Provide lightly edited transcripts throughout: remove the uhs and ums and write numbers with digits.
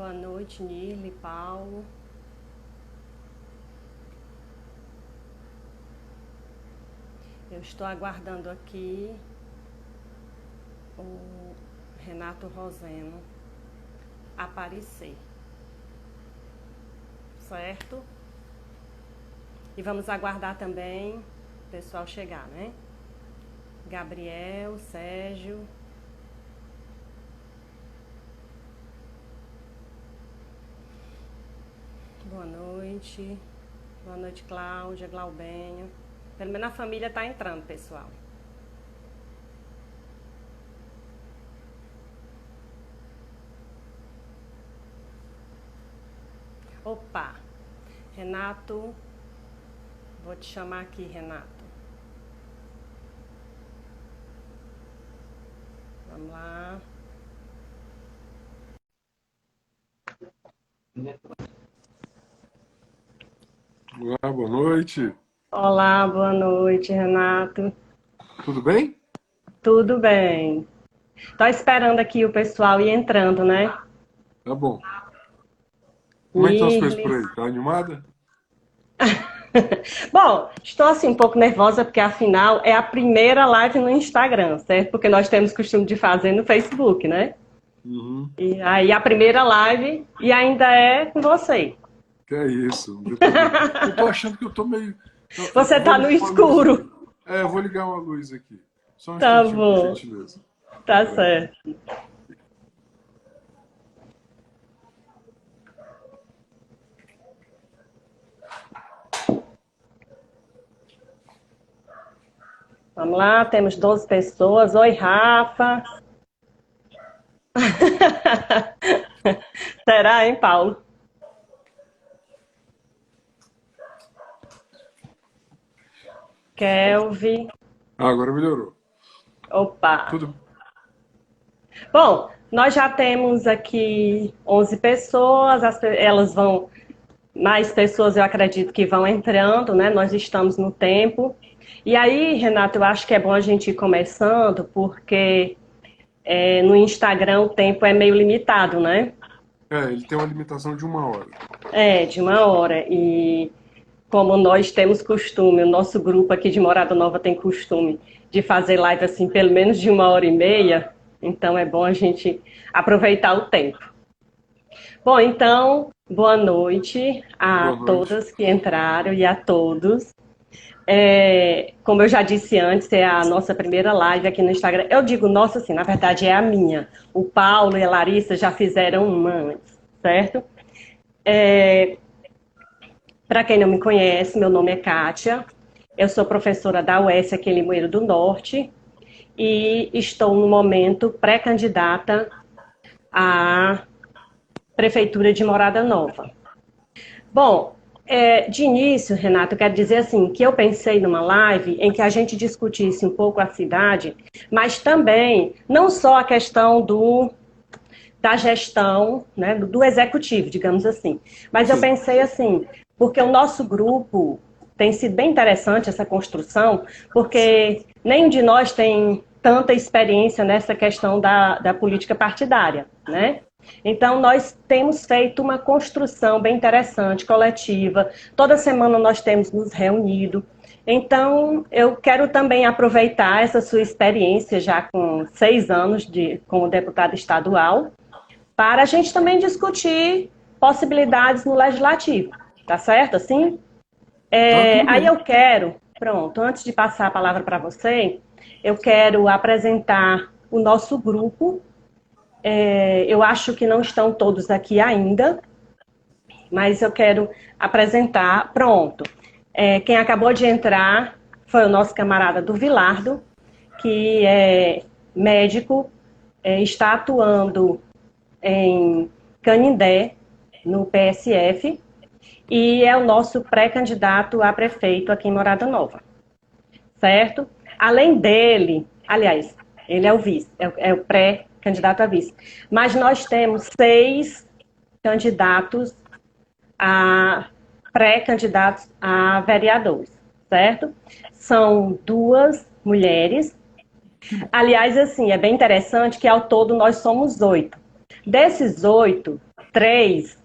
Boa noite, Nirle, Paulo. Eu estou aguardando aqui o Renato Roseno aparecer, certo? E vamos aguardar também o pessoal chegar, né? Gabriel, Sérgio. Boa noite. Boa noite, Cláudia, Glaubenho. Pelo menos a família está entrando, pessoal. Opa! Renato, vou te chamar aqui, Renato. Vamos lá. Olá, boa noite. Olá, boa noite, Renato. Tudo bem? Tudo bem? Tô esperando aqui o pessoal ir entrando, né? Tá bom. Como é que estão as coisas por Nirles. aí? Tá animada? Bom, estou assim um pouco nervosa porque afinal é a primeira live no Instagram, certo? Porque nós temos costume de fazer no Facebook, né? Uhum. E aí a primeira live e ainda é com você. Que é isso, não tem problema. Eu tô achando que eu tô meio. Eu Você vou tá no ligar uma luz aqui. escuro. Eu vou ligar uma luz aqui. Só um Tá instantinho, por bom, gentileza. tá Peraí. certo. Vamos lá, temos 12 pessoas. Oi, Rafa. Será, hein, Paulo? Kelvin. Agora melhorou. Opa. Tudo. Bom, nós já temos aqui 11 pessoas, elas vão, mais pessoas eu acredito que vão entrando, né? Nós estamos no tempo. E aí, Renato, eu acho que é bom a gente ir começando, porque no Instagram o tempo é meio limitado, né? Ele tem uma limitação de 1 hora. É, de uma hora. E como nós temos costume, o nosso grupo aqui de Morada Nova tem costume de fazer live assim, pelo menos de 1 hora e meia, então é bom a gente aproveitar o tempo. Bom, então, boa noite a Boa noite. todas que entraram e a todos. Como eu já disse antes, é a nossa primeira live aqui no Instagram. Eu digo nossa, assim, na verdade é a minha. O Paulo e a Larissa já fizeram uma antes, certo? Para quem não me conhece, meu nome é Kátia. Eu sou professora da UES aqui em Limoeiro do Norte e estou no momento pré-candidata à Prefeitura de Morada Nova. Bom, de início, Renato, eu quero dizer assim, que eu pensei numa live em que a gente discutisse um pouco a cidade, mas também não só a questão da gestão, né, do executivo, digamos assim. Mas eu Sim. pensei assim, porque o nosso grupo tem sido bem interessante essa construção, porque nenhum de nós tem tanta experiência nessa questão da política partidária, né? Então, nós temos feito uma construção bem interessante, coletiva. Toda semana nós temos nos reunido. Então, eu quero também aproveitar essa sua experiência, já com 6 anos como deputada estadual, para a gente também discutir possibilidades no legislativo. Tá certo, assim? Tá tudo Aí bem. eu quero, pronto, antes de passar a palavra para você, eu quero apresentar o nosso grupo. Eu acho que não estão todos aqui ainda, mas eu quero apresentar. Pronto. Quem acabou de entrar foi o nosso camarada do Vilardo, que é médico, está atuando em Canindé, no PSF, e é o nosso pré-candidato a prefeito aqui em Morada Nova, certo? Além dele, aliás, ele é o vice, é o pré-candidato a vice, mas nós temos 6 candidatos a pré-candidatos a vereadores, certo? São 2 mulheres. Que bom. Aliás, assim, é bem interessante que ao todo nós somos 8. Desses 8, três,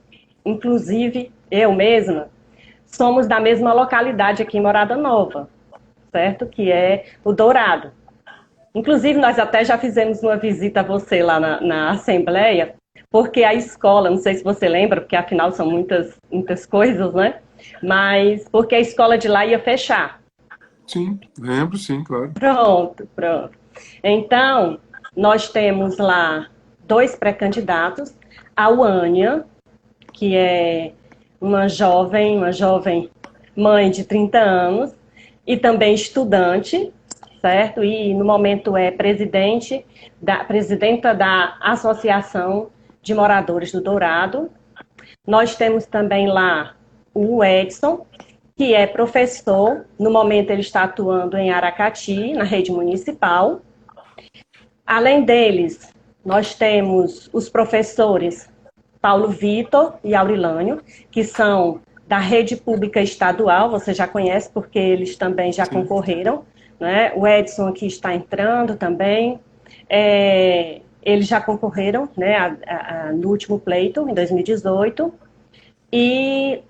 inclusive eu mesma, somos da mesma localidade aqui em Morada Nova, certo? Que é o Dourado. Inclusive, nós até já fizemos uma visita a você lá na Assembleia, porque a escola, não sei se você lembra, porque afinal são muitas coisas, né? Mas porque a escola de lá ia fechar. Sim, lembro, sim, claro. Pronto, pronto. Então, nós temos lá dois pré-candidatos, a Uânia, que é uma jovem mãe de 30 anos e também estudante, certo? E no momento é presidenta da Associação de Moradores do Dourado. Nós temos também lá o Edson, que é professor, no momento ele está atuando em Aracati, na rede municipal. Além deles, nós temos os professores Paulo Vitor e Aurilânio, que são da rede pública estadual, você já conhece porque eles também já Sim. concorreram, né? O Edson aqui está entrando também, eles já concorreram, né, no último pleito, em 2018, e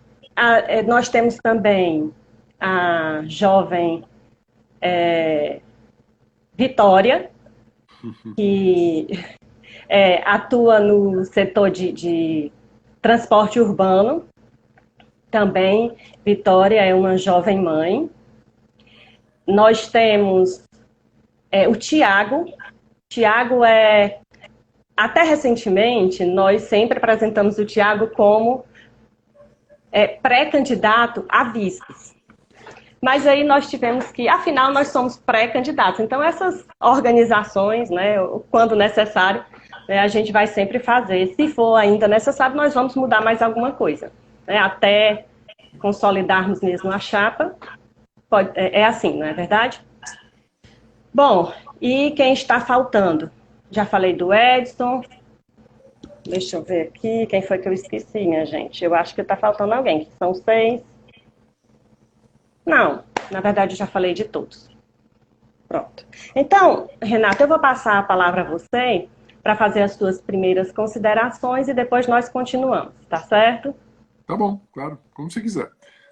nós temos também a jovem Vitória, que atua no setor de transporte urbano. Também, Vitória é uma jovem mãe. Nós temos o Tiago. Tiago até recentemente, nós sempre apresentamos o Tiago como pré-candidato a vice. Mas aí nós tivemos que, afinal, nós somos pré-candidatos. Então, essas organizações, né, quando necessário, né, a gente vai sempre fazer. Se for ainda necessário, nós vamos mudar mais alguma coisa, né, até consolidarmos mesmo a chapa. É assim, não é verdade? Bom, e quem está faltando? Já falei do Edson. Deixa eu ver aqui. Quem foi que eu esqueci, minha gente? Eu acho que está faltando alguém. São 6. Não, na verdade eu já falei de todos. Pronto. Então, Renata, eu vou passar a palavra a você para fazer as suas primeiras considerações e depois nós continuamos, tá certo? Tá bom, claro, como você quiser.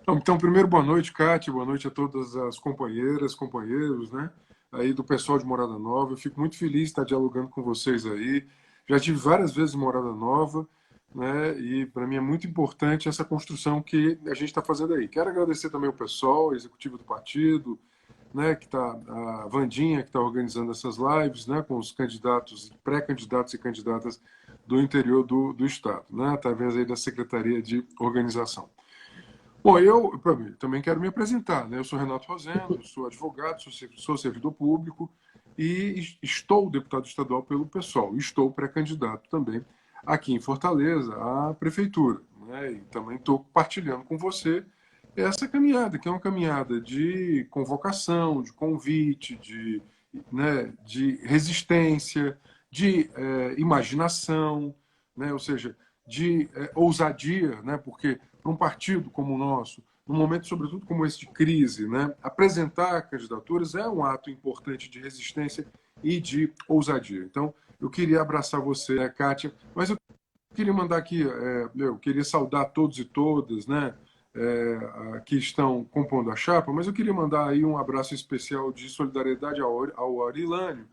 Então, primeiro, boa noite, Kátia, boa noite a todas as companheiras, companheiros, né? Aí do pessoal de Morada Nova. Eu fico muito feliz de estar dialogando com vocês aí. Já tive várias vezes em Morada Nova, né? E para mim é muito importante essa construção que a gente está fazendo aí. Quero agradecer também o pessoal, o executivo do partido, né? Que tá a Vandinha, que está organizando essas lives, né? Com os candidatos, pré-candidatos e candidatas do interior do estado, né? Através aí da Secretaria de Organização. Bom, eu também quero me apresentar, né? Eu sou Renato Rosendo, sou advogado, sou servidor público e estou deputado estadual pelo PSOL. Estou pré-candidato também aqui em Fortaleza à prefeitura, né? E também estou compartilhando com você essa caminhada, que é uma caminhada de convocação, de convite, de resistência, de imaginação, né? Ou seja, de ousadia, né? Porque para um partido como o nosso, num momento, sobretudo, como esse de crise, né? Apresentar candidaturas é um ato importante de resistência e de ousadia. Então, eu queria abraçar você, né, Kátia, mas eu queria mandar aqui, eu queria saudar todos e todas, né? Que estão compondo a chapa, mas eu queria mandar aí um abraço especial de solidariedade ao Aurilânio,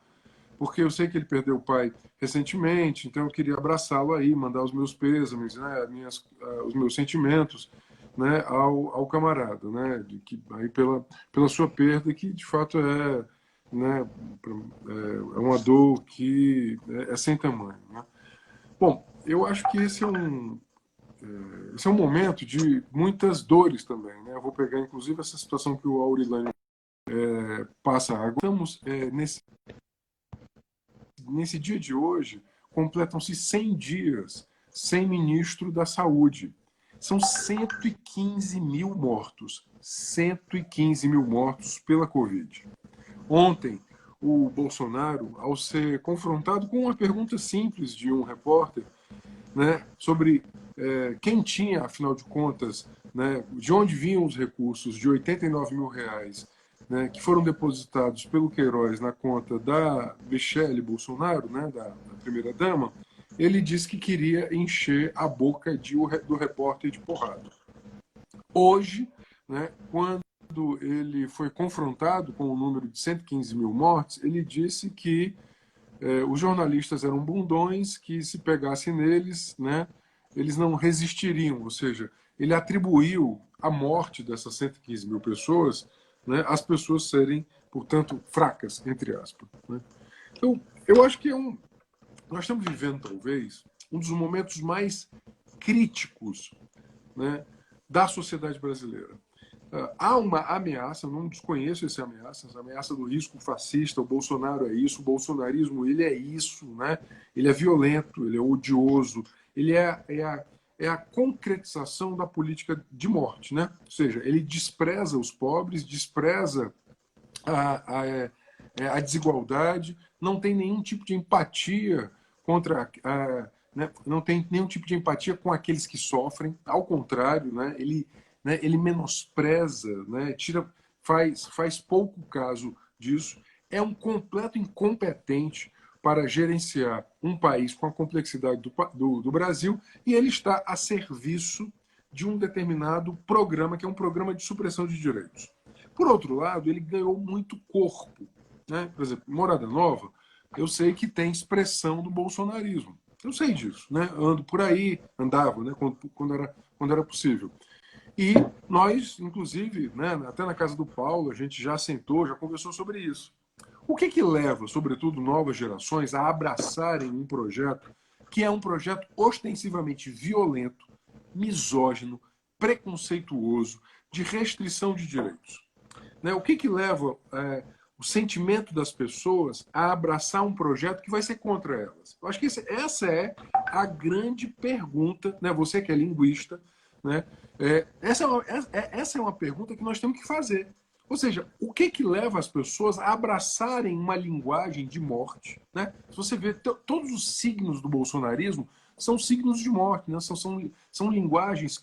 porque eu sei que ele perdeu o pai recentemente, então eu queria abraçá-lo aí, mandar os meus pêsames, né, os meus sentimentos, né, ao camarada, né, aí pela sua perda, que de fato né, é uma dor que é sem tamanho. Né? Bom, eu acho que esse é um momento de muitas dores também. Né? Eu vou pegar, inclusive, essa situação que o Aurilânio passa agora. Estamos nesse dia de hoje, completam-se 100 dias sem ministro da Saúde. São 115 mil mortos. 115 mil mortos pela Covid. Ontem, o Bolsonaro, ao ser confrontado com uma pergunta simples de um repórter, né, sobre quem tinha, afinal de contas, né, de onde vinham os recursos de 89 mil reais, né, que foram depositados pelo Queiroz na conta da Michele Bolsonaro, né, da primeira-dama, ele disse que queria encher a boca do repórter de porrada. Hoje, né, quando ele foi confrontado com o número de 115 mil mortes, ele disse que os jornalistas eram bundões, que se pegassem neles, né, eles não resistiriam. Ou seja, ele atribuiu a morte dessas 115 mil pessoas, né, às pessoas serem, portanto, fracas, entre aspas. Né? Então, eu acho que nós estamos vivendo, talvez, um dos momentos mais críticos, né, da sociedade brasileira. Há uma ameaça, eu não desconheço essa ameaça do risco fascista. O Bolsonaro é isso, o bolsonarismo ele é isso, né? Ele é violento, ele é odioso, ele é a concretização da política de morte, né? Ou seja, ele despreza os pobres, despreza a desigualdade, não tem nenhum tipo de empatia né? Não tem nenhum tipo de empatia com aqueles que sofrem, ao contrário, né? Ele menospreza, né? Faz pouco caso disso, é um completo incompetente para gerenciar um país com a complexidade do Brasil, e ele está a serviço de um determinado programa, que é um programa de supressão de direitos. Por outro lado, ele ganhou muito corpo. Né? Por exemplo, Morada Nova, eu sei que tem expressão do bolsonarismo. Eu sei disso. Né? Ando por aí, andava, né? quando era possível. E nós, inclusive, né, até na casa do Paulo, a gente já sentou, já conversou sobre isso. O que leva, sobretudo, novas gerações a abraçarem um projeto que é um projeto ostensivamente violento, misógino, preconceituoso, de restrição de direitos? Né? O que leva o sentimento das pessoas a abraçar um projeto que vai ser contra elas? Eu acho que essa é a grande pergunta, né? Você que é linguista, né? Essa é uma pergunta que nós temos que fazer. Ou seja, o que leva as pessoas a abraçarem uma linguagem de morte? Né? Se você vê, todos os signos do bolsonarismo são signos de morte, né? São linguagens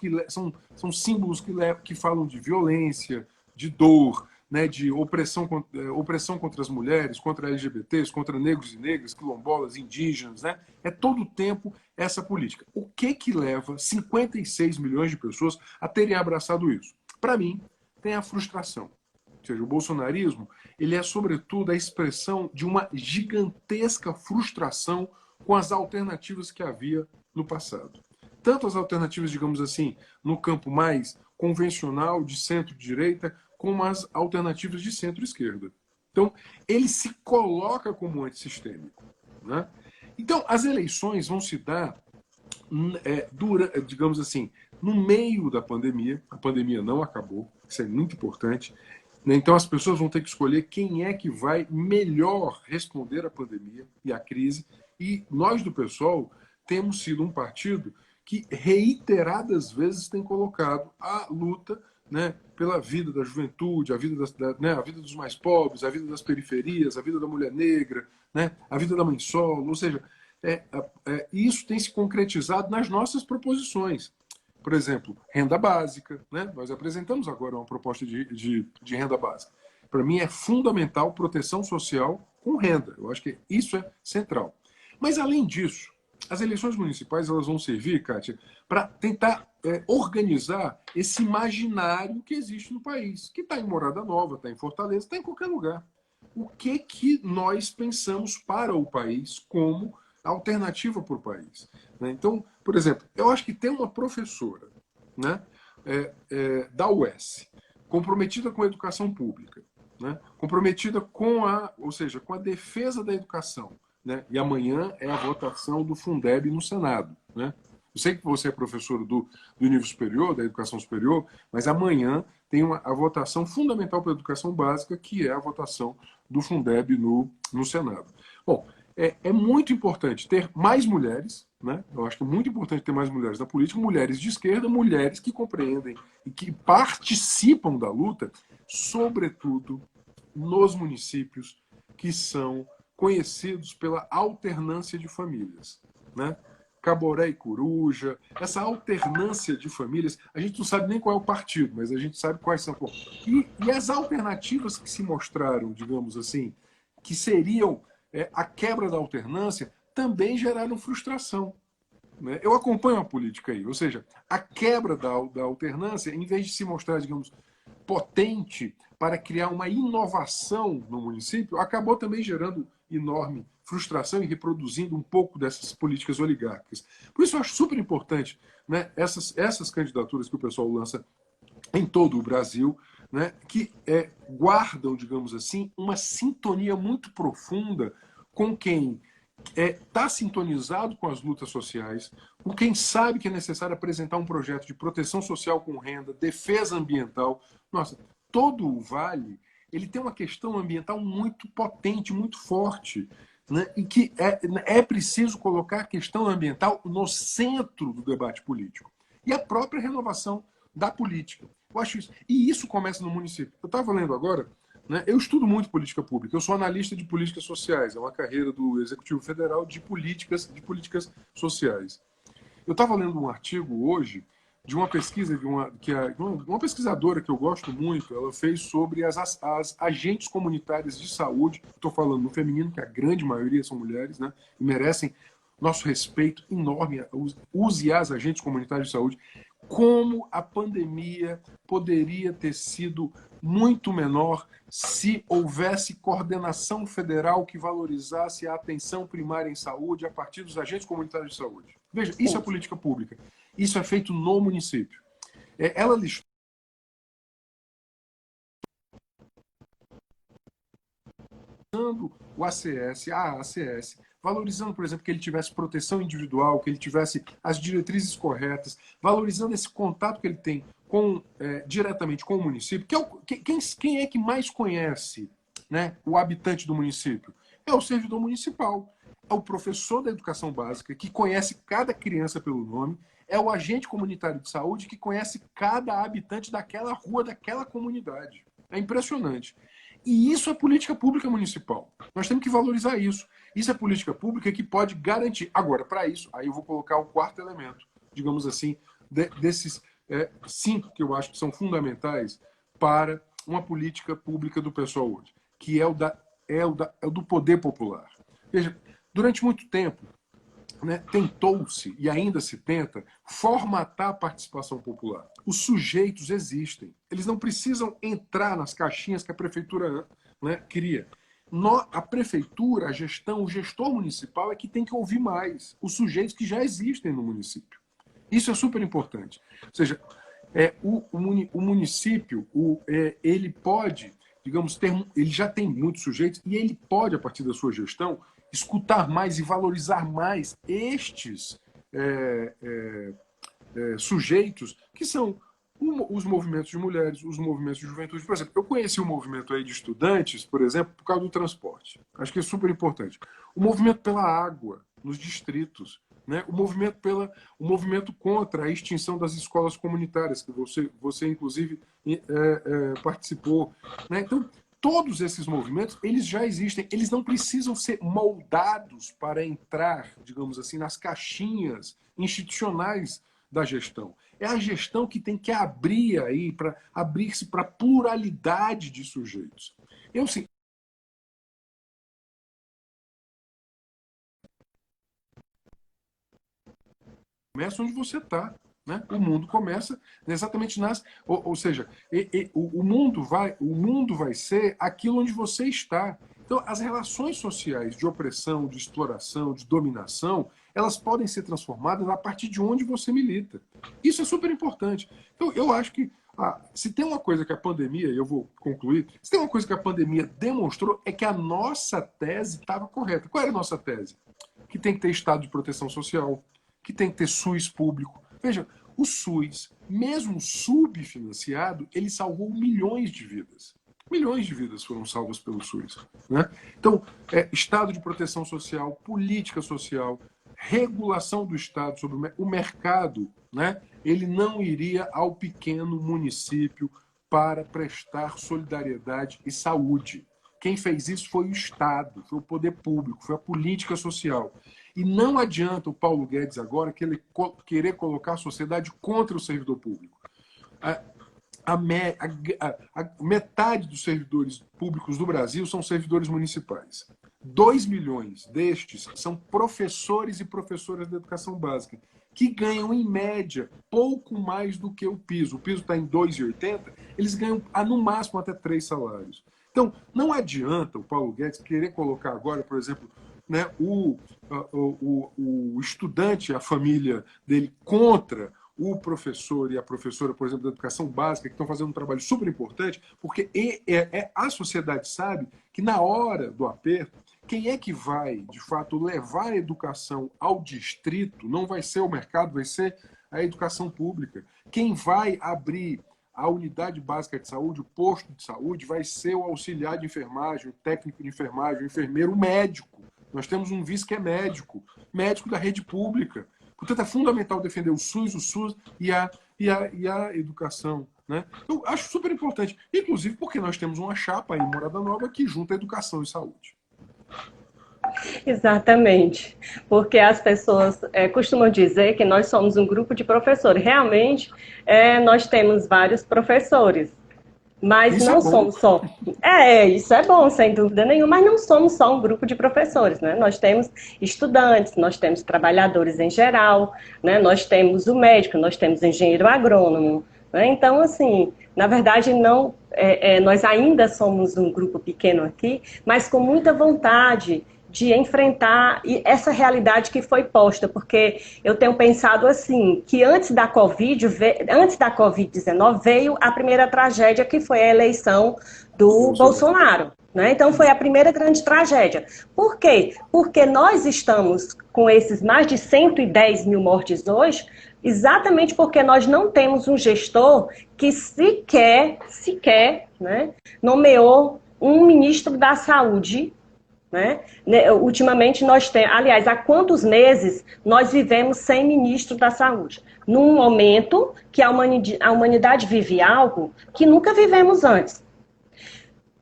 são símbolos que falam de violência, de dor, né? De opressão contra as mulheres, contra LGBTs, contra negros e negras, quilombolas, indígenas. Né? É todo o tempo essa política. O que leva 56 milhões de pessoas a terem abraçado isso? Para mim, tem a frustração. Ou seja, o bolsonarismo ele é, sobretudo, a expressão de uma gigantesca frustração com as alternativas que havia no passado. Tanto as alternativas, digamos assim, no campo mais convencional de centro-direita, como as alternativas de centro-esquerda. Então, ele se coloca como antissistêmico. Né? Então, as eleições vão se dar, digamos assim, no meio da pandemia. A pandemia não acabou, isso é muito importante. Então, as pessoas vão ter que escolher quem é que vai melhor responder à pandemia e à crise. E nós, do PSOL, temos sido um partido que reiteradas vezes tem colocado a luta, né, pela vida da juventude, a vida dos mais pobres, a vida das periferias, a vida da mulher negra, né, a vida da mãe solo. Ou seja, isso tem se concretizado nas nossas proposições. Por exemplo, renda básica. Né? Nós apresentamos agora uma proposta de renda básica. Para mim é fundamental proteção social com renda. Eu acho que isso é central. Mas, além disso, as eleições municipais elas vão servir, Kátia, para tentar organizar esse imaginário que existe no país, que está em Morada Nova, está em Fortaleza, está em qualquer lugar. O que nós pensamos para o país como alternativa para o país? Né? Então, por exemplo, eu acho que tem uma professora, né, da UES, comprometida com a educação pública, né, comprometida ou seja, com a defesa da educação. Né? E amanhã é a votação do Fundeb no Senado. Né? Eu sei que você é professor do nível superior, da educação superior, mas amanhã tem a votação fundamental para a educação básica, que é a votação do Fundeb no Senado. Bom, é muito importante ter mais mulheres, né? Eu acho que é muito importante ter mais mulheres na política, mulheres de esquerda, mulheres que compreendem e que participam da luta, sobretudo nos municípios que são conhecidos pela alternância de famílias. Né? Caboré e Coruja, essa alternância de famílias, a gente não sabe nem qual é o partido, mas a gente sabe quais são. E as alternativas que se mostraram, digamos assim, que seriam a quebra da alternância, também geraram frustração. Né? Eu acompanho a política aí, ou seja, a quebra da alternância, em vez de se mostrar, digamos, potente para criar uma inovação no município, acabou também gerando enorme frustração e reproduzindo um pouco dessas políticas oligárquicas. Por isso eu acho super importante, né, essas candidaturas que o pessoal lança em todo o Brasil, né, que guardam, digamos assim, uma sintonia muito profunda com quem está sintonizado com as lutas sociais, com quem sabe que é necessário apresentar um projeto de proteção social com renda, defesa ambiental. Nossa, todo o Vale ele tem uma questão ambiental muito potente, muito forte, né? E que é preciso colocar a questão ambiental no centro do debate político. E a própria renovação da política. Eu acho isso. E isso começa no município. Eu estava lendo agora, né, eu estudo muito política pública, eu sou analista de políticas sociais, é uma carreira do Executivo Federal de políticas sociais. Eu estava lendo um artigo hoje de uma pesquisa uma pesquisadora que eu gosto muito, ela fez sobre as agentes comunitárias de saúde. Estou falando no feminino, que a grande maioria são mulheres, né, e merecem nosso respeito enorme. Use as agentes comunitários de saúde. Como a pandemia poderia ter sido muito menor se houvesse coordenação federal que valorizasse a atenção primária em saúde a partir dos agentes comunitários de saúde. Veja, isso é política pública. Isso é feito no município. Ela listou o ACS, a ACS, valorizando, por exemplo, que ele tivesse proteção individual, que ele tivesse as diretrizes corretas, valorizando esse contato que ele tem diretamente com o município. Quem é que mais conhece, né, o habitante do município? É o servidor municipal, é o professor da educação básica, que conhece cada criança pelo nome, é o agente comunitário de saúde que conhece cada habitante daquela rua, daquela comunidade. É impressionante. E isso é política pública municipal. Nós temos que valorizar isso. Isso é política pública que pode garantir. Agora, para isso, aí eu vou colocar o quarto elemento, digamos assim, desses 5 que eu acho que são fundamentais para uma política pública do pessoal hoje, que é o do poder popular. Veja, durante muito tempo, né, tentou-se, e ainda se tenta, formatar a participação popular. Os sujeitos existem. Eles não precisam entrar nas caixinhas que a prefeitura, né, cria. A prefeitura, a gestão, o gestor municipal é que tem que ouvir mais os sujeitos que já existem no município. Isso é super importante. Ou seja, o município ele pode, digamos, ele já tem muitos sujeitos e ele pode, a partir da sua gestão, escutar mais e valorizar mais estes sujeitos que são os movimentos de mulheres, os movimentos de juventude. Por exemplo, eu conheci um movimento aí de estudantes, por exemplo, por causa do transporte. Acho que é super importante. O movimento pela água nos distritos, né? O movimento contra a extinção das escolas comunitárias, que você inclusive participou. Né? Então, todos esses movimentos, eles já existem, eles não precisam ser moldados para entrar, digamos assim, nas caixinhas institucionais da gestão. É a gestão que tem que abrir-se para pluralidade de sujeitos. Eu, sim, começa onde você está. Né? O mundo começa exatamente ou seja, o mundo vai ser aquilo onde você está. Então, as relações sociais de opressão, de exploração, de dominação, elas podem ser transformadas a partir de onde você milita. Isso é super importante. Então, eu acho que se tem uma coisa que a pandemia, e eu vou concluir, se tem uma coisa que a pandemia demonstrou é que a nossa tese estava correta. Qual era a nossa tese? Que tem que ter estado de proteção social, que tem que ter SUS público. Veja, o SUS, mesmo subfinanciado, ele salvou milhões de vidas. Milhões de vidas foram salvas pelo SUS. Né? Então, estado de proteção social, política social, regulação do Estado sobre o mercado, né? Ele não iria ao pequeno município para prestar solidariedade e saúde. Quem fez isso foi o Estado, foi o poder público, foi a política social. E não adianta o Paulo Guedes agora querer colocar a sociedade contra o servidor público. metade dos servidores públicos do Brasil são servidores municipais. 2 milhões destes são professores e professoras da educação básica, que ganham, em média, pouco mais do que o piso. O piso está em 2,80, eles ganham, no máximo, até 3 salários. Então, não adianta o Paulo Guedes querer colocar agora, por exemplo, né, o estudante, a família dele, contra o professor e a professora, por exemplo, da educação básica, que estão fazendo um trabalho super importante, porque a sociedade sabe que, na hora do aperto, quem é que vai, de fato, levar a educação ao distrito não vai ser o mercado, vai ser a educação pública. Quem vai abrir a unidade básica de saúde, o posto de saúde, vai ser o auxiliar de enfermagem, o técnico de enfermagem, o enfermeiro, o médico. Nós temos um vice que é médico da rede pública. Portanto, é fundamental defender o SUS e a educação. Né? Eu acho super importante, inclusive porque nós temos uma chapa aí em Morada Nova que junta educação e saúde. Exatamente, porque as pessoas costumam dizer que nós somos um grupo de professores. Realmente, nós temos vários professores, mas Isso não é bom. somos só... isso é bom, sem dúvida nenhuma, mas não somos só um grupo de professores, né? Nós temos estudantes, nós temos trabalhadores em geral, né? Nós temos o médico, nós temos engenheiro agrônomo, né? Então, assim, na verdade, não, nós ainda somos um grupo pequeno aqui, mas com muita vontade de enfrentar essa realidade que foi posta, porque eu tenho pensado assim, que antes da Covid-19 veio a primeira tragédia, que foi a eleição do Bolsonaro, né? Então foi a primeira grande tragédia. Por quê? Porque nós estamos com esses mais de 110 mil mortes hoje, exatamente porque nós não temos um gestor que sequer, né, nomeou um ministro da Saúde, né? Ultimamente nós temos, aliás, há quantos meses nós vivemos sem ministro da Saúde? Num momento que a humanidade vive algo que nunca vivemos antes.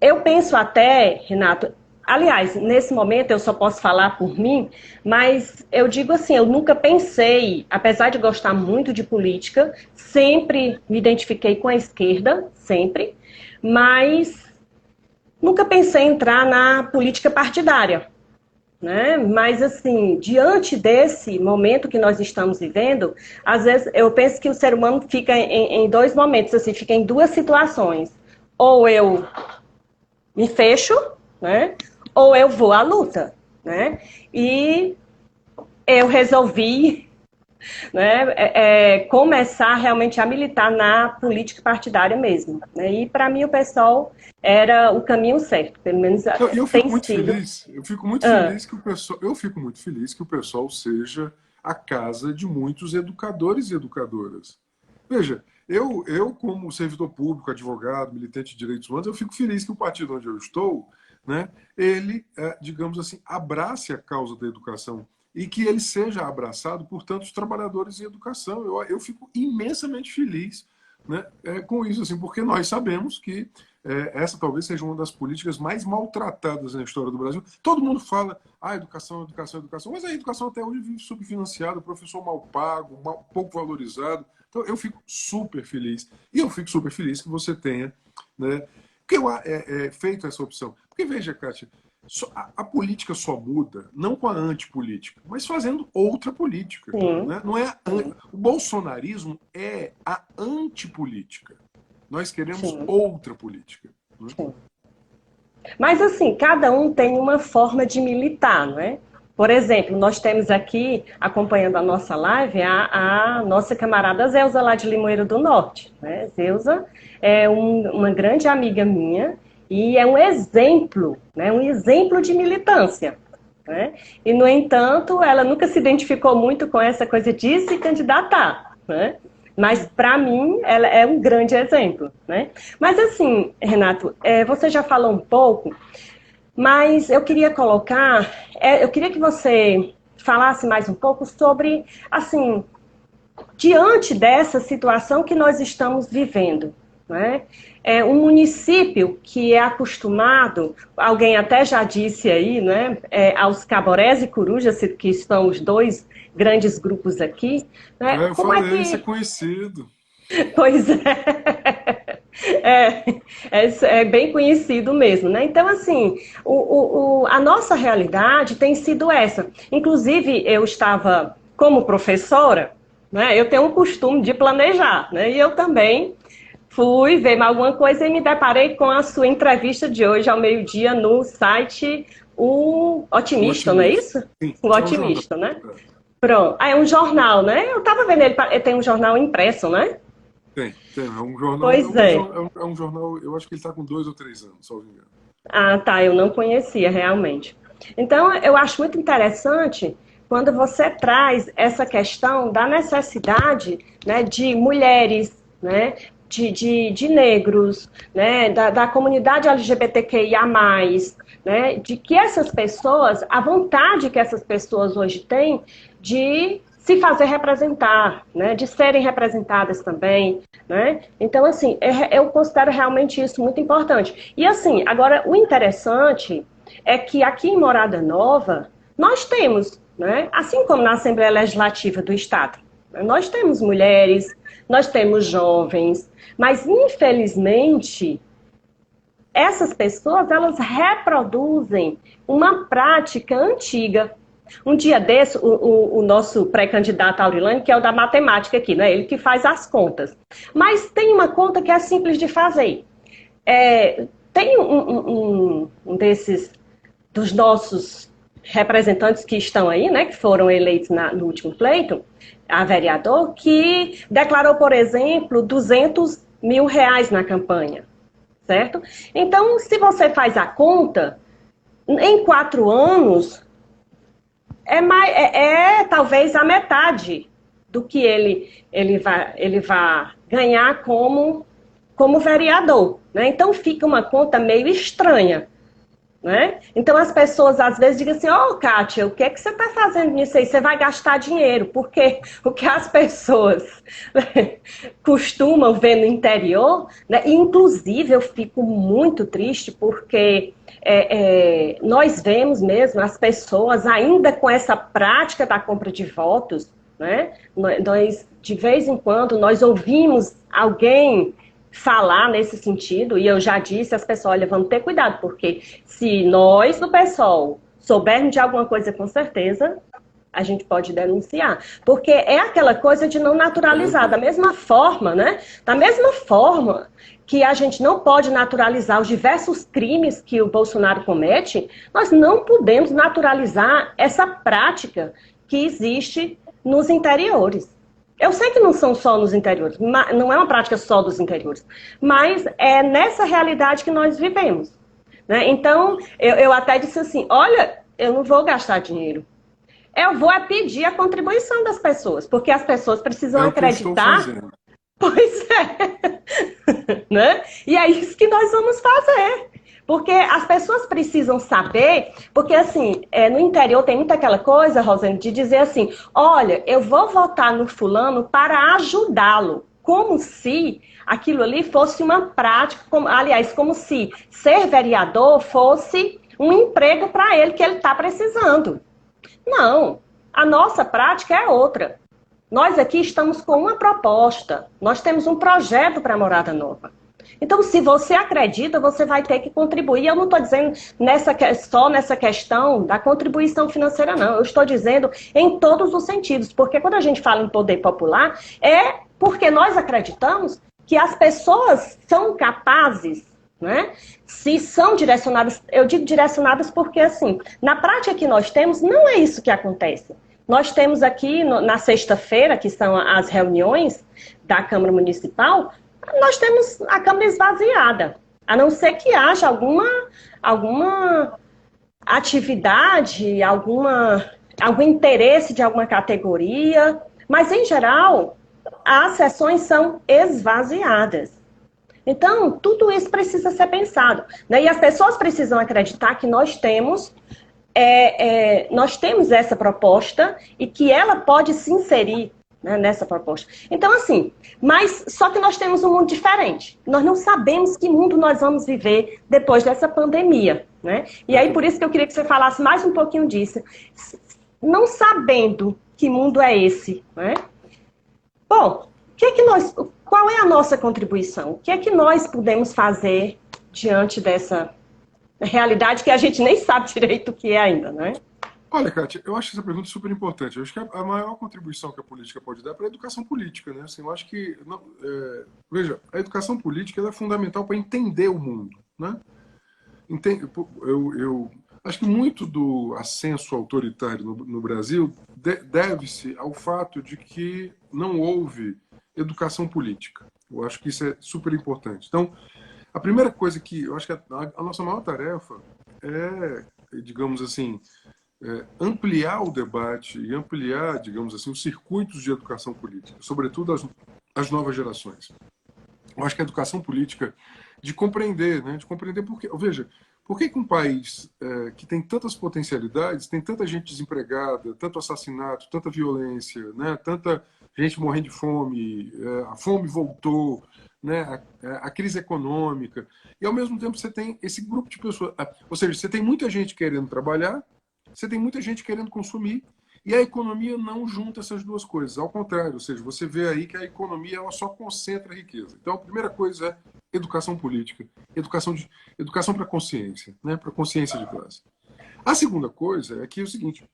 Eu penso até, Renato, aliás, nesse momento eu só posso falar por mim, mas eu digo assim, eu nunca pensei, apesar de gostar muito de política, sempre me identifiquei com a esquerda, sempre, mas nunca pensei em entrar na política partidária, né? Mas, assim, diante desse momento que nós estamos vivendo, às vezes eu penso que o ser humano fica em dois momentos, assim, fica em duas situações. Ou eu me fecho, né? Ou eu vou à luta, né? E eu resolvi, né, começar realmente a militar na política partidária mesmo, né? E para mim o PSOL era o caminho certo, pelo menos eu fico muito feliz. Eu fico muito feliz que o PSOL seja a casa de muitos educadores e educadoras. Veja, eu como servidor público, advogado, militante de direitos humanos, eu fico feliz que o partido onde eu estou, né, ele, digamos assim, abrace a causa da educação e que ele seja abraçado por tantos trabalhadores em educação. Eu fico imensamente feliz, né, com isso, assim, porque nós sabemos que essa talvez seja uma das políticas mais maltratadas na história do Brasil. Todo mundo fala, educação, educação, educação, mas a educação até hoje vive subfinanciada, o professor mal pago, pouco valorizado. Então eu fico super feliz. E eu fico super feliz que você tenha, né, feito essa opção. Porque veja, Kátia, a política só muda, não com a antipolítica, mas fazendo outra política. Né? Não é o bolsonarismo é a antipolítica. Nós queremos outra política. Né? Mas, assim, cada um tem uma forma de militar, não é? Por exemplo, nós temos aqui, acompanhando a nossa live, a nossa camarada Zeusa, lá de Limoeiro do Norte. Né? Zeusa é uma grande amiga minha, e é um exemplo, né, um exemplo de militância. Né? E, no entanto, ela nunca se identificou muito com essa coisa de se candidatar. Né? Mas, para mim, ela é um grande exemplo. Né? Mas, assim, Renato, você já falou um pouco, mas eu queria eu queria que você falasse mais um pouco sobre, assim, diante dessa situação que nós estamos vivendo, né? Um município que é acostumado, alguém até já disse aí, né, aos caborés e corujas, que são os dois grandes grupos aqui. Né? Eu falei, isso é conhecido. Pois é. É bem conhecido mesmo, né? Então, assim, a nossa realidade tem sido essa. Inclusive, eu estava como professora, né? Eu tenho um costume de planejar, né? E eu também fui ver alguma coisa e me deparei com a sua entrevista de hoje ao meio-dia no site O O Otimista, não é Otimista. isso? Sim, O é um jornal. Otimista, né? Pronto. Ah, é um jornal, né? Eu estava vendo ele tem um jornal impresso, né? Tem. É um jornal, Pois é. é um jornal, eu acho que ele está com 2 ou 3 anos, só me engano. Ah, tá, eu não conhecia realmente. Então, eu acho muito interessante quando você traz essa questão da necessidade, né, de mulheres, né, de negros, né, da comunidade LGBTQIA+, né, de que essas pessoas, a vontade que essas pessoas hoje têm de se fazer representar, né, de serem representadas também, né? Então, assim, eu considero realmente isso muito importante. E, assim, agora, o interessante é que aqui em Morada Nova, nós temos, né, assim como na Assembleia Legislativa do Estado, nós temos mulheres, nós temos jovens, mas, infelizmente, essas pessoas, elas reproduzem uma prática antiga. Um dia desse, o nosso pré-candidato Aurilane, que é o da matemática aqui, né? Ele que faz as contas. Mas tem uma conta que é simples de fazer. Tem um desses, dos nossos representantes que estão aí, né? Que foram eleitos no último pleito, a vereador, que declarou, por exemplo, R$ 200 mil na campanha. Certo? Então, se você faz a conta, em 4 anos, talvez a metade do que ele vai ganhar como vereador. Né? Então, fica uma conta meio estranha. Né? Então as pessoas às vezes dizem assim, Kátia, o que é que você está fazendo nisso aí? Você vai gastar dinheiro, porque o que as pessoas costumam ver no interior, né? Inclusive eu fico muito triste porque nós vemos mesmo as pessoas ainda com essa prática da compra de votos, né? Nós, de vez em quando, nós ouvimos alguém falar nesse sentido, e eu já disse às pessoas, olha, vamos ter cuidado, porque se nós do PSOL soubermos de alguma coisa com certeza, a gente pode denunciar. Porque é aquela coisa de não naturalizar, da mesma forma, né? Da mesma forma que a gente não pode naturalizar os diversos crimes que o Bolsonaro comete, nós não podemos naturalizar essa prática que existe nos interiores. Eu sei que não são só nos interiores, não é uma prática só dos interiores, mas é nessa realidade que nós vivemos. Né? Então, eu até disse assim, olha, eu não vou gastar dinheiro. Eu vou pedir a contribuição das pessoas, porque as pessoas precisam acreditar. Que eu estou fazendo. Pois é. Né? E é isso que nós vamos fazer. Porque as pessoas precisam saber, porque assim, no interior tem muita aquela coisa, Rosane, de dizer assim, olha, eu vou votar no fulano para ajudá-lo, como se aquilo ali fosse uma prática, como se ser vereador fosse um emprego para ele que ele está precisando. Não, a nossa prática é outra. Nós aqui estamos com uma proposta, nós temos um projeto para a Morada Nova. Então, se você acredita, você vai ter que contribuir. Eu não estou dizendo só nessa questão da contribuição financeira, não. Eu estou dizendo em todos os sentidos. Porque quando a gente fala em poder popular, é porque nós acreditamos que as pessoas são capazes, né? Se são direcionadas, eu digo direcionadas porque, assim, na prática que nós temos, não é isso que acontece. Nós temos aqui, na sexta-feira, que são as reuniões da Câmara Municipal, nós temos a Câmara esvaziada, a não ser que haja alguma atividade, algum interesse de alguma categoria, mas, em geral, as sessões são esvaziadas. Então, tudo isso precisa ser pensado. Né? E as pessoas precisam acreditar que nós temos essa proposta e que ela pode se inserir, né, nessa proposta. Então, assim, mas só que nós temos um mundo diferente. Nós não sabemos que mundo nós vamos viver depois dessa pandemia. Né? E aí, por isso que eu queria que você falasse mais um pouquinho disso. Não sabendo que mundo é esse, né? Bom, qual é a nossa contribuição? O que é que nós podemos fazer diante dessa realidade que a gente nem sabe direito o que é ainda, né? Olha, Kátia, eu acho essa pergunta super importante. Eu acho que a maior contribuição que a política pode dar é para a educação política, né? Assim, eu acho que, não, veja, a educação política ela é fundamental para entender o mundo, né? Eu acho que muito do ascenso autoritário no Brasil deve-se ao fato de que não houve educação política. Eu acho que isso é super importante. Então, a primeira coisa que eu acho que a nossa maior tarefa é, digamos assim, ampliar o debate e ampliar, digamos assim, os circuitos de educação política, sobretudo as novas gerações. Eu acho que a educação política de compreender, né, de compreender porque, veja, por que um país que tem tantas potencialidades, tem tanta gente desempregada, tanto assassinato, tanta violência, né, tanta gente morrendo de fome, a fome voltou, né, a crise econômica, e ao mesmo tempo você tem esse grupo de pessoas, ou seja, você tem muita gente querendo trabalhar, você tem muita gente querendo consumir, e a economia não junta essas duas coisas. Ao contrário, ou seja, você vê aí que a economia ela só concentra a riqueza. Então, a primeira coisa é educação política, educação para consciência, né? Para consciência de classe. A segunda coisa é que é o seguinte,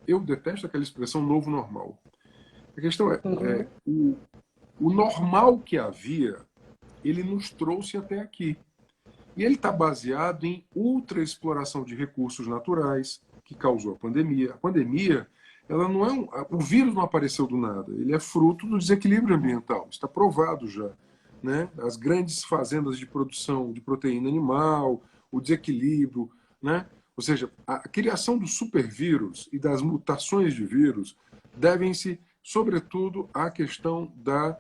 eu detesto aquela expressão novo normal. A questão o normal que havia, ele nos trouxe até aqui. E ele está baseado em ultraexploração de recursos naturais, que causou a pandemia. A pandemia, ela não é o vírus não apareceu do nada, ele é fruto do desequilíbrio ambiental, está provado já, né? As grandes fazendas de produção de proteína animal, o desequilíbrio, né? Ou seja, a criação do supervírus e das mutações de vírus devem-se, sobretudo, à questão da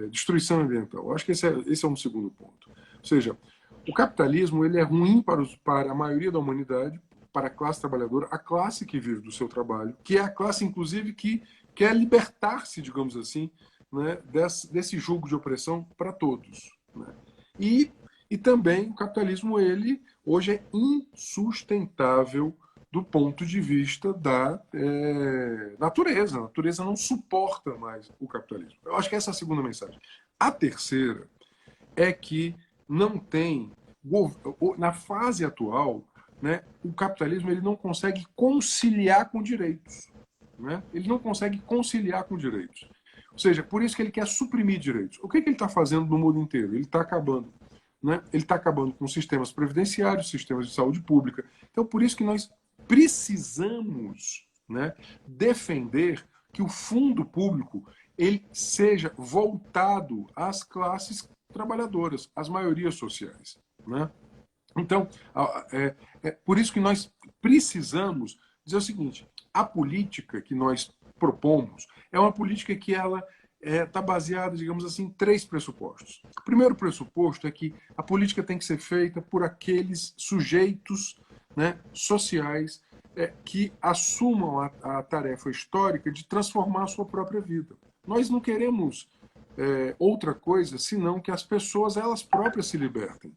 destruição ambiental. Eu acho que esse é um segundo ponto. Ou seja, o capitalismo ele é ruim para a maioria da humanidade, para a classe trabalhadora, a classe que vive do seu trabalho, que é a classe, inclusive, que quer libertar-se, digamos assim, né, desse jugo de opressão para todos. Né? E também o capitalismo, ele hoje é insustentável do ponto de vista da natureza. A natureza não suporta mais o capitalismo. Eu acho que essa é a segunda mensagem. A terceira é que não tem, na fase atual, né, o capitalismo ele não consegue conciliar com direitos. Né? Ele não consegue conciliar com direitos. Ou seja, por isso que ele quer suprimir direitos. O que ele está fazendo no mundo inteiro? Ele está acabando. Né? Ele está acabando com sistemas previdenciários, sistemas de saúde pública. Então, por isso que nós precisamos, né, defender que o fundo público ele seja voltado às classes trabalhadoras, às maiorias sociais. Né? Então, por isso que nós precisamos dizer o seguinte, a política que nós propomos é uma política que ela está baseada, digamos assim, em três pressupostos. O primeiro pressuposto é que a política tem que ser feita por aqueles sujeitos, né, sociais que assumam a tarefa histórica de transformar a sua própria vida. Nós não queremos outra coisa senão que as pessoas elas próprias se libertem.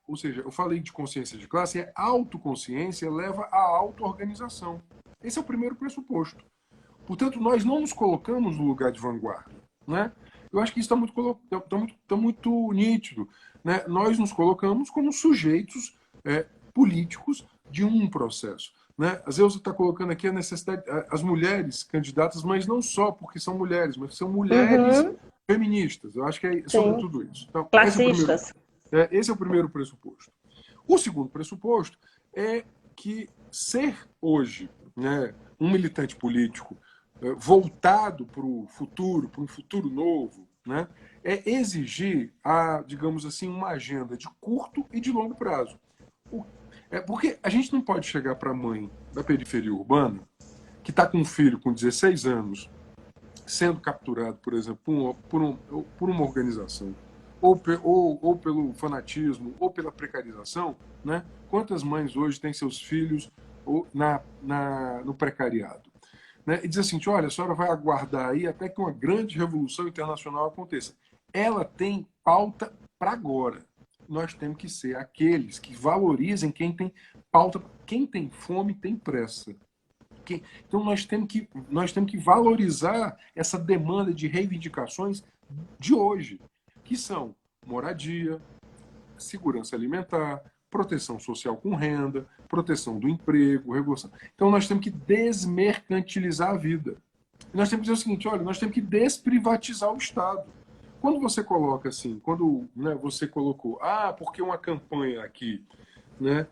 Ou seja, eu falei de consciência de classe, autoconsciência leva à auto-organização. Esse é o primeiro pressuposto. Portanto, nós não nos colocamos no lugar de vanguarda. Né? Eu acho que isso está muito nítido. Né? Nós nos colocamos como sujeitos políticos de um processo. Né? A Zeusa está colocando aqui a necessidade, as mulheres candidatas, mas não só porque são mulheres, mas são mulheres feministas. Eu acho que é sobre tudo isso. Então, classistas. Esse é o primeiro pressuposto. O segundo pressuposto é que ser hoje, né, um militante político voltado para o futuro, para um futuro novo, né, é exigir, digamos assim, uma agenda de curto e de longo prazo. Porque a gente não pode chegar para a mãe da periferia urbana, que está com um filho com 16 anos, sendo capturado, por exemplo, por uma organização, ou pelo fanatismo, ou pela precarização, né? Quantas mães hoje têm seus filhos no precariado? Né? E diz assim, olha, a senhora vai aguardar aí até que uma grande revolução internacional aconteça. Ela tem pauta para agora. Nós temos que ser aqueles que valorizem quem tem pauta. Quem tem fome tem pressa. Então nós temos que valorizar essa demanda de reivindicações de hoje, que são moradia, segurança alimentar, proteção social com renda, proteção do emprego, regulação. Então nós temos que desmercantilizar a vida. E nós temos que dizer o seguinte, olha, nós temos que desprivatizar o Estado. Quando você coloca assim, quando, né, você colocou, porque uma campanha aqui, né,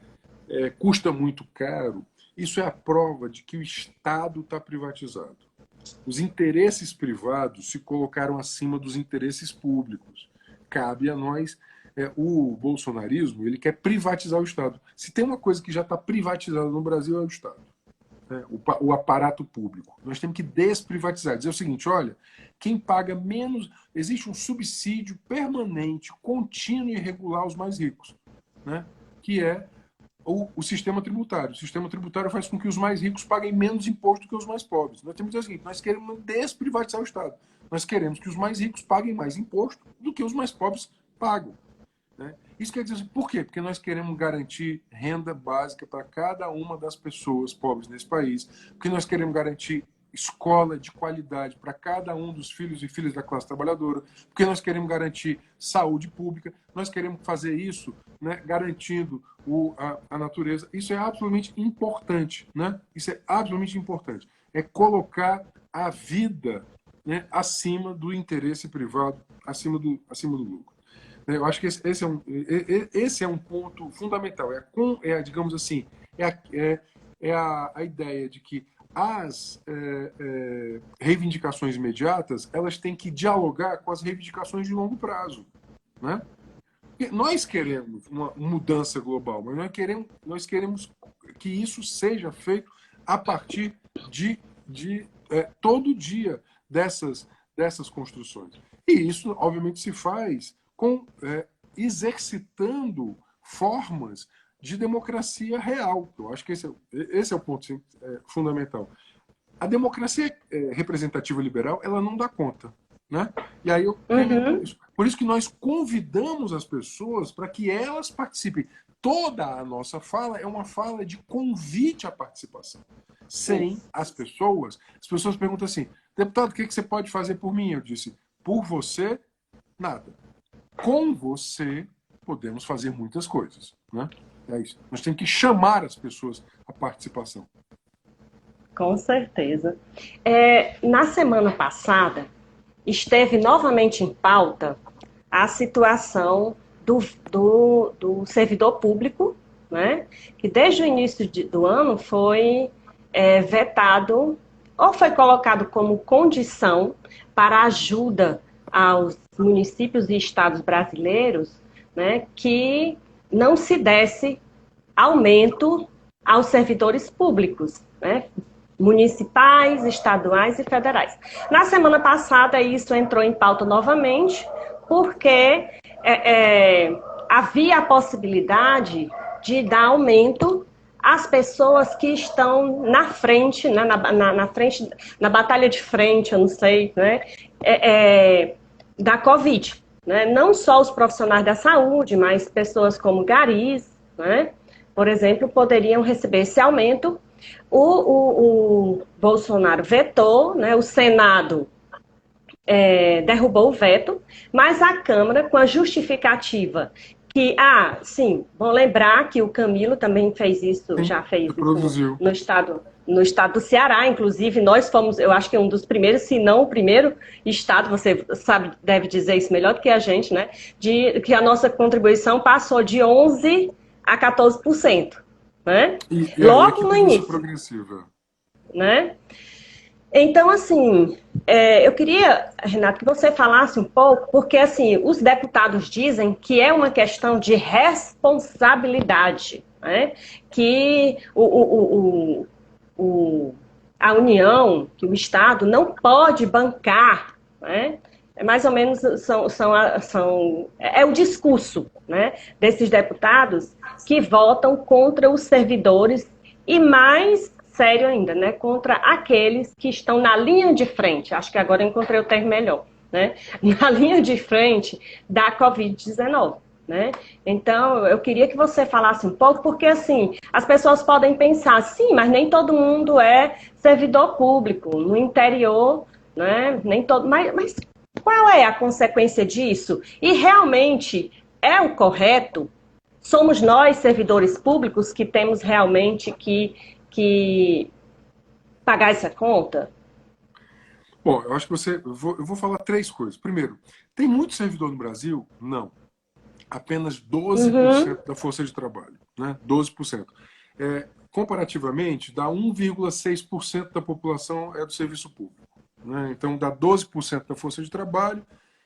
custa muito caro, isso é a prova de que o Estado está privatizado. Os interesses privados se colocaram acima dos interesses públicos. Cabe a nós. O bolsonarismo, ele quer privatizar o Estado. Se tem uma coisa que já está privatizada no Brasil, é o Estado. O aparato público. Nós temos que desprivatizar. Dizer o seguinte, olha, quem paga menos... Existe um subsídio permanente, contínuo e regular aos mais ricos, né? Que é o sistema tributário. O sistema tributário faz com que os mais ricos paguem menos imposto que os mais pobres. Nós temos que dizer o seguinte, nós queremos desprivatizar o Estado. Nós queremos que os mais ricos paguem mais imposto do que os mais pobres pagam. Né? Isso quer dizer, por quê? Porque nós queremos garantir renda básica para cada uma das pessoas pobres nesse país, porque nós queremos garantir escola de qualidade para cada um dos filhos e filhas da classe trabalhadora, porque nós queremos garantir saúde pública, nós queremos fazer isso, né, garantindo a natureza. Isso é absolutamente importante. Né? Isso é absolutamente importante. É colocar a vida, né, acima do interesse privado, acima do lucro. Eu acho que esse é um ponto fundamental. Digamos assim, a ideia de que as reivindicações imediatas elas têm que dialogar com as reivindicações de longo prazo. Né? Nós queremos uma mudança global, mas nós queremos que isso seja feito a partir de todo dia dessas construções. E isso, obviamente, se faz exercitando formas de democracia real. Eu acho que esse é o ponto fundamental. A democracia representativa liberal, ela não dá conta. Né? E aí por isso que nós convidamos as pessoas para que elas participem. Toda a nossa fala é uma fala de convite à participação. Sem as pessoas perguntam assim, deputado, o que você pode fazer por mim? Eu disse, por você, nada. Com você, podemos fazer muitas coisas. Né? É isso. Nós temos que chamar as pessoas à participação. Com certeza. Na semana passada, esteve novamente em pauta a situação do servidor público, né? Que desde o início do ano foi vetado, ou foi colocado como condição para ajuda aos municípios e estados brasileiros, né, que não se desse aumento aos servidores públicos, né, municipais, estaduais e federais. Na semana passada, isso entrou em pauta novamente, porque havia a possibilidade de dar aumento às pessoas que estão na frente, né, na batalha de frente, eu não sei, né, da Covid. Né? Não só os profissionais da saúde, mas pessoas como garis, né, por exemplo, poderiam receber esse aumento. O Bolsonaro vetou, né, o Senado derrubou o veto, mas a Câmara, com a justificativa que, sim, bom lembrar que o Camilo também fez isso, já fez isso no estado do Ceará, inclusive nós fomos, eu acho que um dos primeiros, se não o primeiro estado, você sabe, deve dizer isso melhor do que a gente, né, que a nossa contribuição passou de 11% a 14%. Né? Logo no início. Progressiva. Né? Então, assim, eu queria, Renato, que você falasse um pouco, porque assim, os deputados dizem que é uma questão de responsabilidade, né? Que a União, que o Estado não pode bancar, né? Mais ou menos é o discurso, né, desses deputados que votam contra os servidores e, mais sério ainda, né, contra aqueles que estão na linha de frente. Acho que agora eu encontrei o termo melhor, né, na linha de frente da Covid-19. né? Então, eu queria que você falasse um pouco, porque assim, as pessoas podem pensar, sim, mas nem todo mundo é servidor público. No interior, né? Nem todo, mas qual é a consequência disso? E realmente é o correto? Somos nós, servidores públicos, que temos realmente que pagar essa conta? Bom, eu acho que eu vou falar três coisas. Primeiro, tem muito servidor no Brasil? Não. Apenas Uhum, 12% da força de trabalho, né? 12%. Comparativamente, dá 1,6% da população é do serviço público, né? Então, dá 12% da força de trabalho.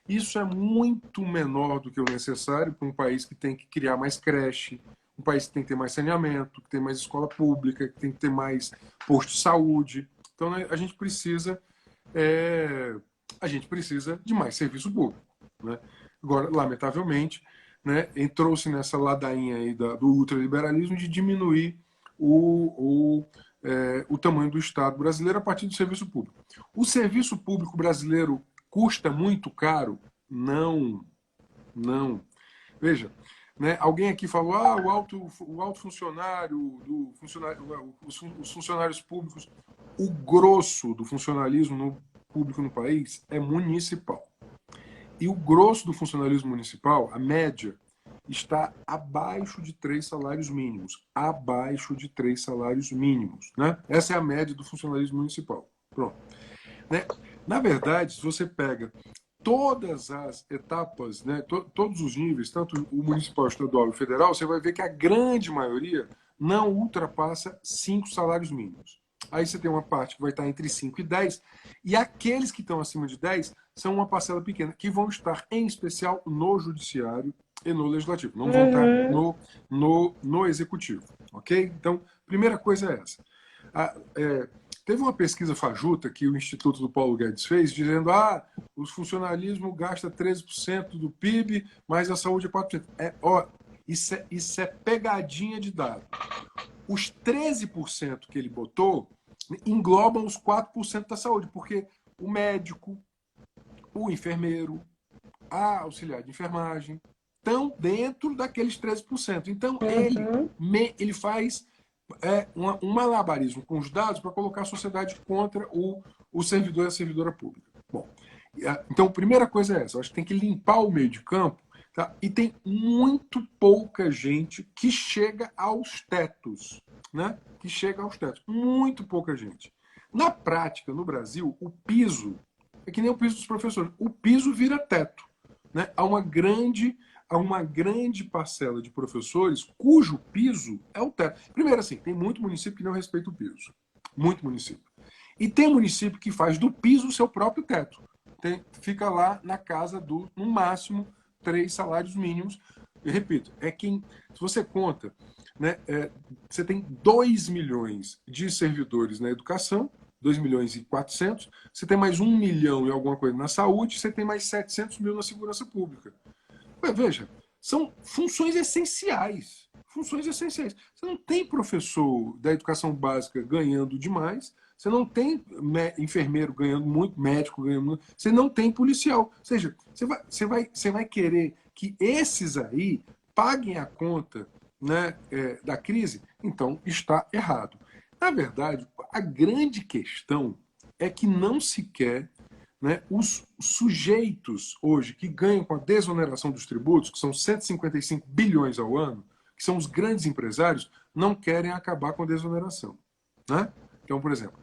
Isso é muito menor do que o necessário para um país que tem que criar mais creche, um país que tem que ter mais saneamento, que tem mais escola pública, que tem que ter mais posto de saúde. Então, né, é, a gente precisa de mais serviço público, né? Agora, lamentavelmente, né, entrou-se nessa ladainha aí do ultraliberalismo de diminuir o tamanho do Estado brasileiro a partir do serviço público. O serviço público brasileiro custa muito caro? Não, não. Veja, né, alguém aqui falou, o alto funcionário, os funcionários públicos, o grosso do funcionalismo público no país é municipal. E o grosso do funcionalismo municipal, a média, está abaixo de 3 salários mínimos. Abaixo de 3 salários mínimos. Né? Essa é a média do funcionalismo municipal. Pronto. Né? Na verdade, se você pega todas as etapas, né, todos os níveis, tanto o municipal, estadual e federal, você vai ver que a grande maioria não ultrapassa 5 salários mínimos. Aí você tem uma parte que vai estar entre 5 e 10, e aqueles que estão acima de 10 são uma parcela pequena, que vão estar, em especial, no judiciário e no legislativo. Não vão estar uhum. no executivo. Ok? Então, primeira coisa é essa. Teve uma pesquisa fajuta que o Instituto do Paulo Guedes fez, dizendo o funcionalismo gasta 13% do PIB, mas a saúde é 4%. Isso é pegadinha de dado. Os 13% que ele botou englobam os 4% da saúde, porque o médico, o enfermeiro, a auxiliar de enfermagem estão dentro daqueles 13%. Então, ele faz um malabarismo com os dados para colocar a sociedade contra o servidor e a servidora pública. Bom, então, a primeira coisa é essa. Eu acho que tem que limpar o meio de campo, tá? E tem muito pouca gente que chega aos tetos, né? Que chega aos tetos. Muito pouca gente. Na prática, no Brasil, o piso é que nem o piso dos professores. O piso vira teto, né? Há uma grande parcela de professores cujo piso é o teto. Primeiro, assim, tem muito município que não respeita o piso. Muito município. E tem município que faz do piso o seu próprio teto. Fica lá na casa no máximo, 3 salários mínimos. Eu repito, se você conta, né, você tem 2 milhões de servidores na educação, 2 milhões e 400, você tem mais 1 milhão e alguma coisa na saúde, você tem mais 700 mil na segurança pública. Veja, são funções essenciais. Funções essenciais. Você não tem professor da educação básica ganhando demais, você não tem enfermeiro ganhando muito, médico ganhando muito, você não tem policial. Ou seja, você vai querer que esses aí paguem a conta, né, da crise? Então está errado. Na verdade, a grande questão é que não se quer, né, os sujeitos hoje que ganham com a desoneração dos tributos, que são 155 bilhões ao ano, que são os grandes empresários, não querem acabar com a desoneração. Né? Então, por exemplo,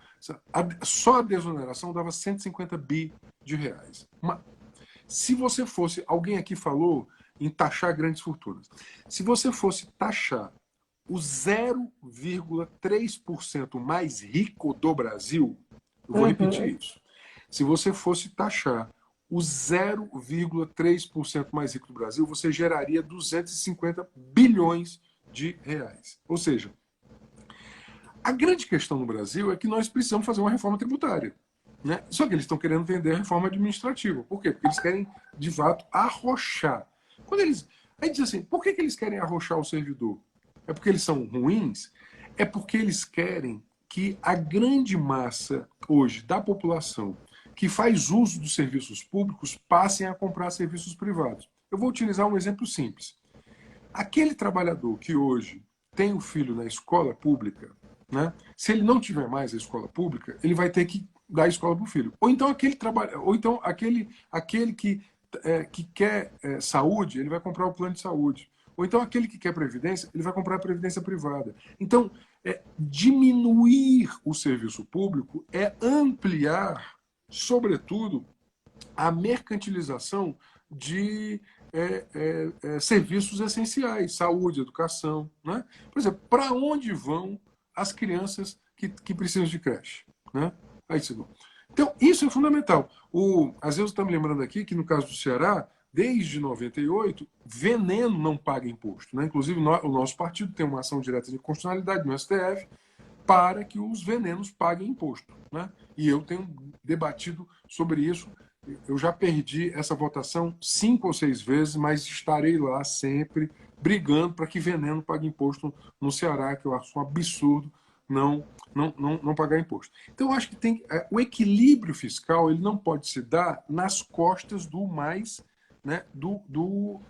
só a desoneração dava 150 bi de reais. Se você fosse, alguém aqui falou em taxar grandes fortunas. Se você fosse taxar o 0,3% mais rico do Brasil, eu vou repetir isso. Se você fosse taxar o 0,3% mais rico do Brasil, você geraria 250 bilhões de reais. Ou seja, a grande questão no Brasil é que nós precisamos fazer uma reforma tributária. Né? Só que eles estão querendo vender a reforma administrativa. Por quê? Porque eles querem, de fato, arrochar. Aí diz assim, por que eles querem arrochar o servidor? É porque eles são ruins? É porque eles querem que a grande massa, hoje, da população que faz uso dos serviços públicos passem a comprar serviços privados. Eu vou utilizar um exemplo simples. aquele trabalhador que hoje tem o filho na escola pública, né? Se ele não tiver mais a escola pública, ele vai ter que dar a escola para o filho. Ou então aquele que quer saúde, ele vai comprar o plano de saúde. Ou então aquele que quer previdência, ele vai comprar a previdência privada. Então, diminuir o serviço público é ampliar, sobretudo, a mercantilização de serviços essenciais, saúde, educação. Né? Por exemplo, para onde vão as crianças que precisam de creche? Né? Aí, então, isso é fundamental. Às vezes eu estou me lembrando aqui que, no caso do Ceará, desde 98, veneno não paga imposto. Né? Inclusive, o nosso partido tem uma ação direta de constitucionalidade no STF para que os venenos paguem imposto. Né? E eu tenho debatido sobre isso. Eu já perdi essa votação 5 ou 6 vezes, mas estarei lá sempre brigando para que veneno pague imposto no Ceará, que eu acho um absurdo não pagar imposto. Então, eu acho que o equilíbrio fiscal ele não pode se dar nas costas do mais, né, do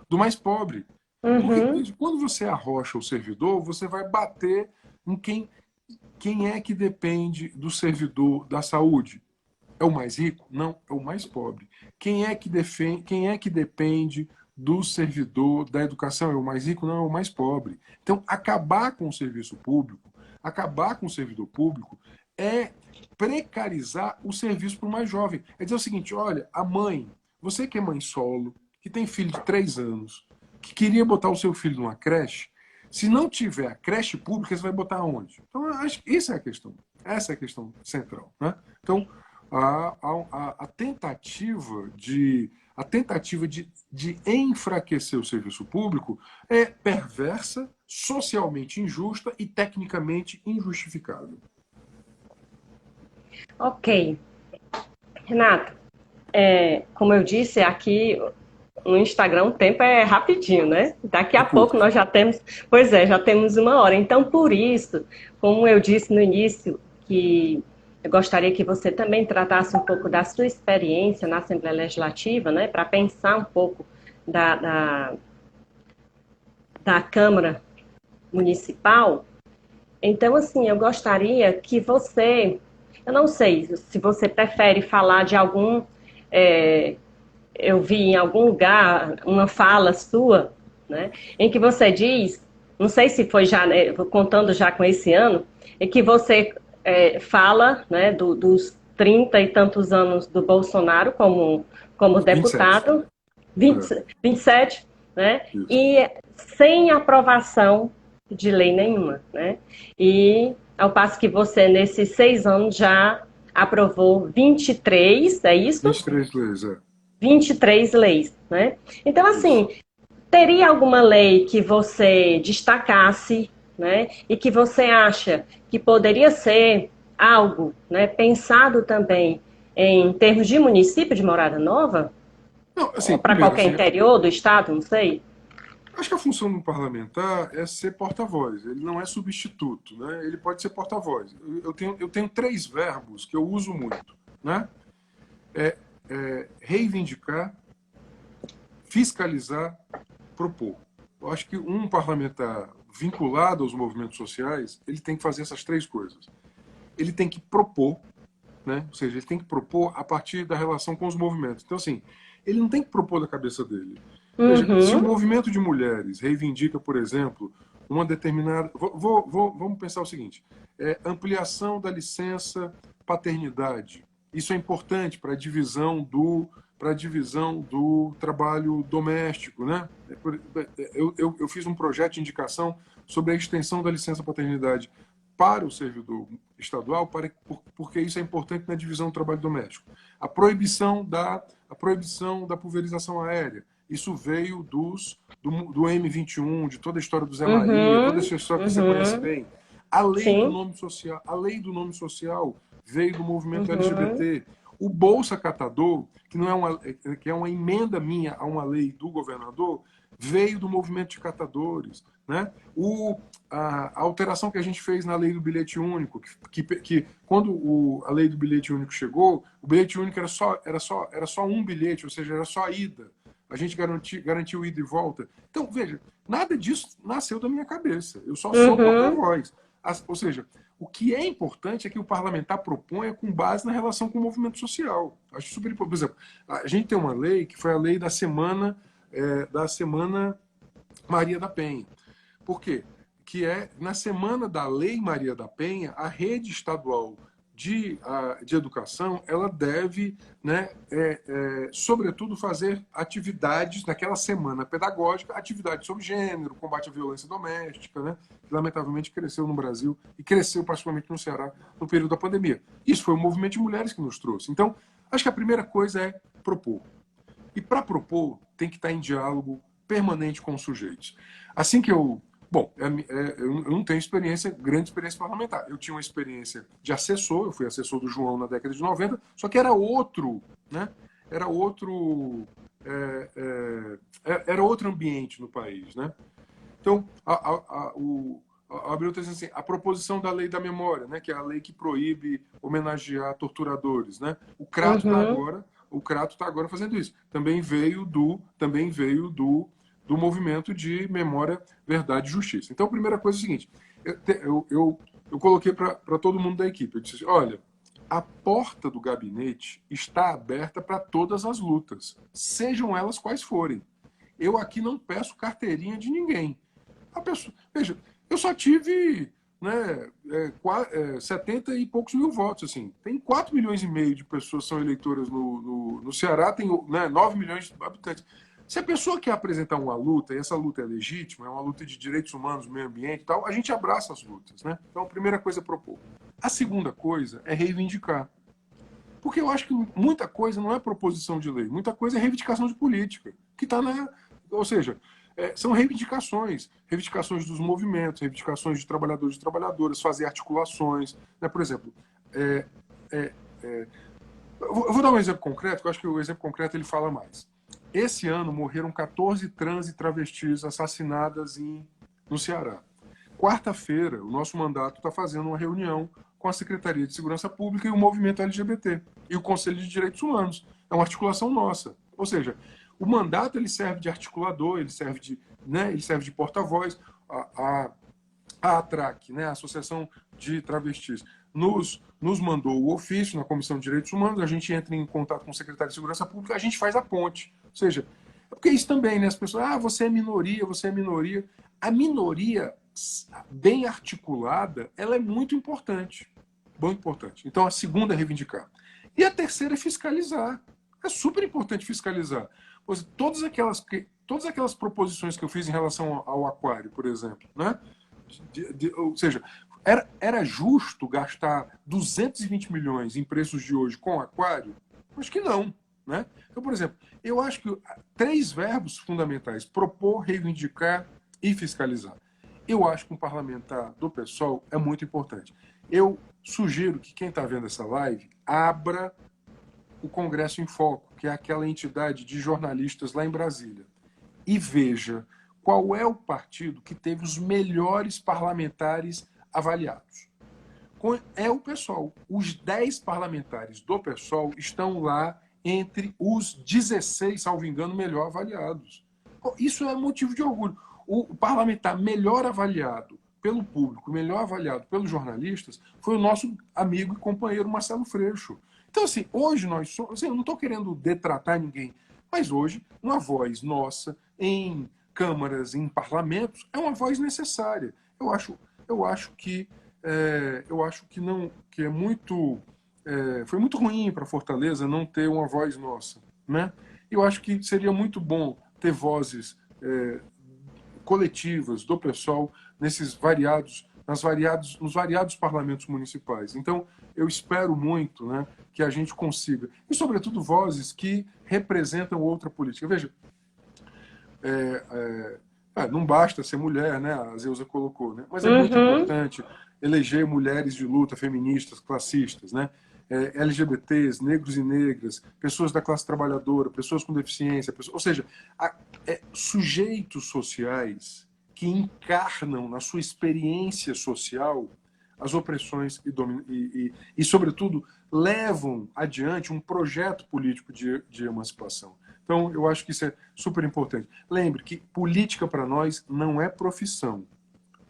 mais pobre. Porque quando você arrocha o servidor, você vai bater em quem é que depende do servidor da saúde. É o mais rico? Não, é o mais pobre. Quem é que depende do servidor da educação? É o mais rico? Não, é o mais pobre. Então, acabar com o serviço público, acabar com o servidor público é precarizar o serviço para o mais jovem. É dizer o seguinte, olha, a mãe, você que é mãe solo, que tem filho de 3 anos, que queria botar o seu filho numa creche, se não tiver a creche pública, você vai botar onde? Então, eu acho que essa é a questão. Essa é a questão central. Né? Então, a tentativa de enfraquecer o serviço público é perversa, socialmente injusta e tecnicamente injustificável. Ok. Renato, como eu disse, aqui no Instagram o tempo é rapidinho, né? Daqui a pouco nós já temos, já temos 1 hora. Então, por isso, como eu disse no início, que eu gostaria que você também tratasse um pouco da sua experiência na Assembleia Legislativa, né? Para pensar um pouco da Câmara Municipal. Então, assim, eu gostaria que você, eu não sei se você prefere falar de algum, eu vi em algum lugar uma fala sua, né, em que você diz, não sei se foi já, né, contando já com esse ano, em que você fala, né, dos 30 e tantos anos do Bolsonaro como deputado, 27, né, Isso. e sem aprovação de lei nenhuma, né? E ao passo que você, nesses 6 anos, já aprovou 23, é isso? 23 leis, 23 leis, né? Então, assim, isso. teria alguma lei que você destacasse, né? E que você acha que poderia ser algo, né, pensado também em termos de município de Morada Nova? Não, assim, Para primeiro, qualquer assim, interior do estado, não sei? acho que a função do parlamentar é ser porta-voz, ele não é substituto, né? Ele pode ser porta-voz. Eu tenho 3 verbos que eu uso muito, né? Reivindicar, fiscalizar, propor. Eu acho que um parlamentar vinculado aos movimentos sociais, ele tem que fazer essas 3 coisas. Ele tem que propor, né? Ou seja, ele tem que propor a partir da relação com os movimentos. Então, assim, ele não tem que propor da cabeça dele. Veja, se o movimento de mulheres reivindica, por exemplo, uma determinada... Vamos pensar o seguinte, ampliação da licença paternidade. Isso é importante para a divisão do trabalho doméstico. Né? Eu fiz um projeto de indicação sobre a extensão da licença paternidade para o servidor estadual, porque isso é importante na divisão do trabalho doméstico. A proibição da pulverização aérea. Isso veio do M21, de toda a história do Zé Maria, toda essa história que você conhece bem. A lei do nome social veio do movimento LGBT. O Bolsa Catador, que é uma emenda minha a uma lei do governador, veio do movimento de catadores. Né? A alteração que a gente fez na lei do bilhete único, que quando a lei do bilhete único chegou, o bilhete único era só um bilhete, ou seja, era só a ida. a gente garantiu ida e volta. Então, veja, nada disso nasceu da minha cabeça. Eu só sou Uhum. porta-voz. Ou seja, o que é importante é que o parlamentar proponha com base na relação com o movimento social. Acho super importante. Por exemplo, a gente tem uma lei que foi a lei da semana Maria da Penha. Por quê? Que é, na semana da Lei Maria da Penha, a rede estadual de educação, ela deve, né, sobretudo, fazer atividades naquela semana pedagógica, atividades sobre gênero, combate à violência doméstica, né, que lamentavelmente cresceu no Brasil e cresceu particularmente no Ceará no período da pandemia. Isso foi o movimento de mulheres que nos trouxe. Então, acho que a primeira coisa é propor. E para propor, tem que estar em diálogo permanente com os sujeitos. Assim que eu. Bom, eu não tenho grande experiência parlamentar. Eu tinha uma experiência de assessor, eu fui assessor do João na década de 90, só que era outro, né? Era outro. Era outro ambiente no país, né? Então, a Abreu está dizendo assim, a proposição da lei da memória, né, que é a lei que proíbe homenagear torturadores, né? Uhum. O Crato está agora fazendo isso. Também veio do movimento de memória, verdade e justiça. Então, a primeira coisa é o seguinte, eu coloquei para todo mundo da equipe, eu disse assim, olha, a porta do gabinete está aberta para todas as lutas, sejam elas quais forem. Eu aqui não peço carteirinha de ninguém. A pessoa, veja, eu só tive, né, 70 e poucos mil votos. Assim. Tem 4 milhões e meio de pessoas que são eleitoras no Ceará, tem, né, 9 milhões de habitantes. Se a pessoa quer apresentar uma luta, e essa luta é legítima, é uma luta de direitos humanos, meio ambiente e tal, a gente abraça as lutas. Né? Então, a primeira coisa é propor. A segunda coisa é reivindicar. Porque eu acho que muita coisa não é proposição de lei, muita coisa é reivindicação de política, que está na. Ou seja, são reivindicações dos movimentos, reivindicações de trabalhadores e trabalhadoras, fazer articulações. Né? Por exemplo, é, é, é, eu vou dar um exemplo concreto, que eu acho que o exemplo concreto ele fala mais. Esse ano morreram 14 trans e travestis assassinadas no Ceará. Quarta-feira, o nosso mandato está fazendo uma reunião com a Secretaria de Segurança Pública e o movimento LGBT e o Conselho de Direitos Humanos. É uma articulação nossa. Ou seja, o mandato ele serve de articulador, ele serve de porta-voz. A ATRAC, né, a Associação de Travestis, nos mandou o ofício na Comissão de Direitos Humanos, a gente entra em contato com o secretário de Segurança Pública, a gente faz a ponte. Ou seja, porque isso também, né? As pessoas, você é minoria, você é minoria. A minoria bem articulada, ela é muito importante. Muito importante. Então, a segunda é reivindicar. E a terceira é fiscalizar. É super importante fiscalizar. Pois, todas aquelas proposições que eu fiz em relação ao aquário, por exemplo, né? Ou seja, era justo gastar 220 milhões em preços de hoje com aquário? Acho que não. Né? Então, por exemplo, eu acho que 3 verbos fundamentais: propor, reivindicar e fiscalizar. Eu acho que um parlamentar do PSOL é muito importante. Eu sugiro que quem está vendo essa live abra o Congresso em Foco, que é aquela entidade de jornalistas lá em Brasília, e veja qual é o partido que teve os melhores parlamentares avaliados. É o PSOL. Os 10 parlamentares do PSOL estão lá entre os 16, salvo engano, melhor avaliados. Isso é motivo de orgulho. O parlamentar melhor avaliado pelo público, melhor avaliado pelos jornalistas, foi o nosso amigo e companheiro Marcelo Freixo. Então, assim, hoje nós somos. Assim, eu não estou querendo detratar ninguém, mas hoje, uma voz nossa em câmaras, em parlamentos, é uma voz necessária. Eu acho que não, que é muito. Foi muito ruim para Fortaleza não ter uma voz nossa. Né? Eu acho que seria muito bom ter vozes coletivas do pessoal nos variados parlamentos municipais. Então, eu espero muito, né, que a gente consiga. E, sobretudo, vozes que representam outra política. Veja, não basta ser mulher, né? A Zeusa colocou, né? Mas é muito Uhum. importante eleger mulheres de luta, feministas, classistas, né? LGBTs, negros e negras, pessoas da classe trabalhadora, pessoas com deficiência, ou seja, sujeitos sociais que encarnam na sua experiência social as opressões e sobretudo, levam adiante um projeto político de emancipação. Então, eu acho que isso é super importante. Lembre que política para nós não é profissão.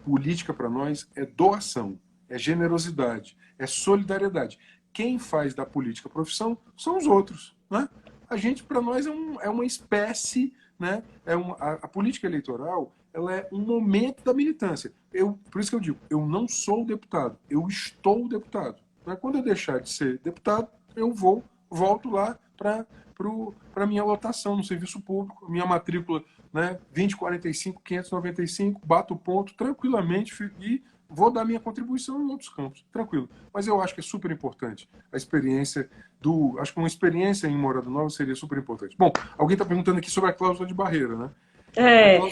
Política para nós é doação, é generosidade, é solidariedade. Quem faz da política profissão são os outros, né? A gente, para nós, é uma espécie, né? A política eleitoral, ela é um momento da militância. Por isso que eu digo, eu não sou deputado, eu estou deputado. Né? Quando eu deixar de ser deputado, eu volto lá para a minha lotação no serviço público, minha matrícula, né, 2045, 595, bato o ponto tranquilamente e vou dar minha contribuição em outros campos, tranquilo. Mas eu acho que é super importante a experiência acho que uma experiência em Morada Nova seria super importante. Bom, alguém está perguntando aqui sobre a cláusula de barreira, né?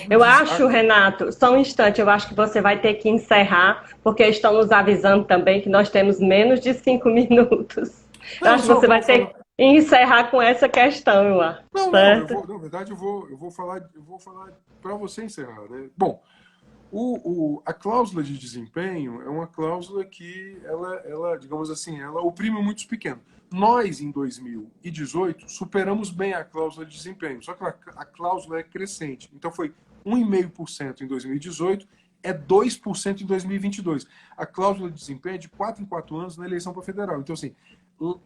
Eu acho, Renato, só um instante, eu acho que você vai ter que encerrar, porque estão nos avisando também que nós temos menos de 5 minutos. Eu acho que você vai ter que encerrar com essa questão, eu acho. Não, na verdade, eu vou falar para você encerrar, né? Bom, a cláusula de desempenho é uma cláusula que ela, digamos assim, ela oprime muitos pequenos. Nós, em 2018, superamos bem a cláusula de desempenho, só que a cláusula é crescente. Então, foi 1,5% em 2018, é 2% em 2022. A cláusula de desempenho é de 4 em 4 anos na eleição para federal. Então, assim,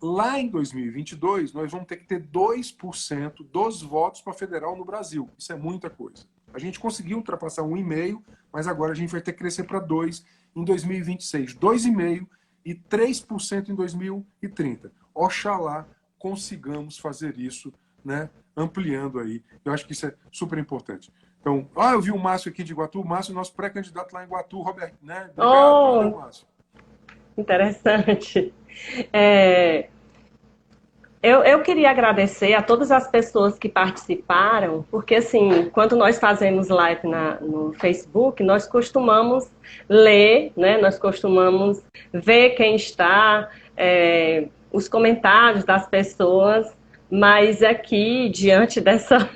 lá em 2022, nós vamos ter que ter 2% dos votos para federal no Brasil. Isso é muita coisa. A gente conseguiu ultrapassar 1,5%, mas agora a gente vai ter que crescer para 2% em 2026, 2,5% e 3% em 2030. Oxalá consigamos fazer isso, né, ampliando aí. Eu acho que isso é super importante. Então, eu vi o Márcio aqui de Iguatu. O Márcio é nosso pré-candidato lá em Iguatu, Roberto, né? Obrigado, Márcio. Interessante. Eu queria agradecer a todas as pessoas que participaram, porque, assim, quando nós fazemos live no Facebook, nós costumamos ler, né? Nós costumamos ver quem está, os comentários das pessoas, mas aqui, diante dessa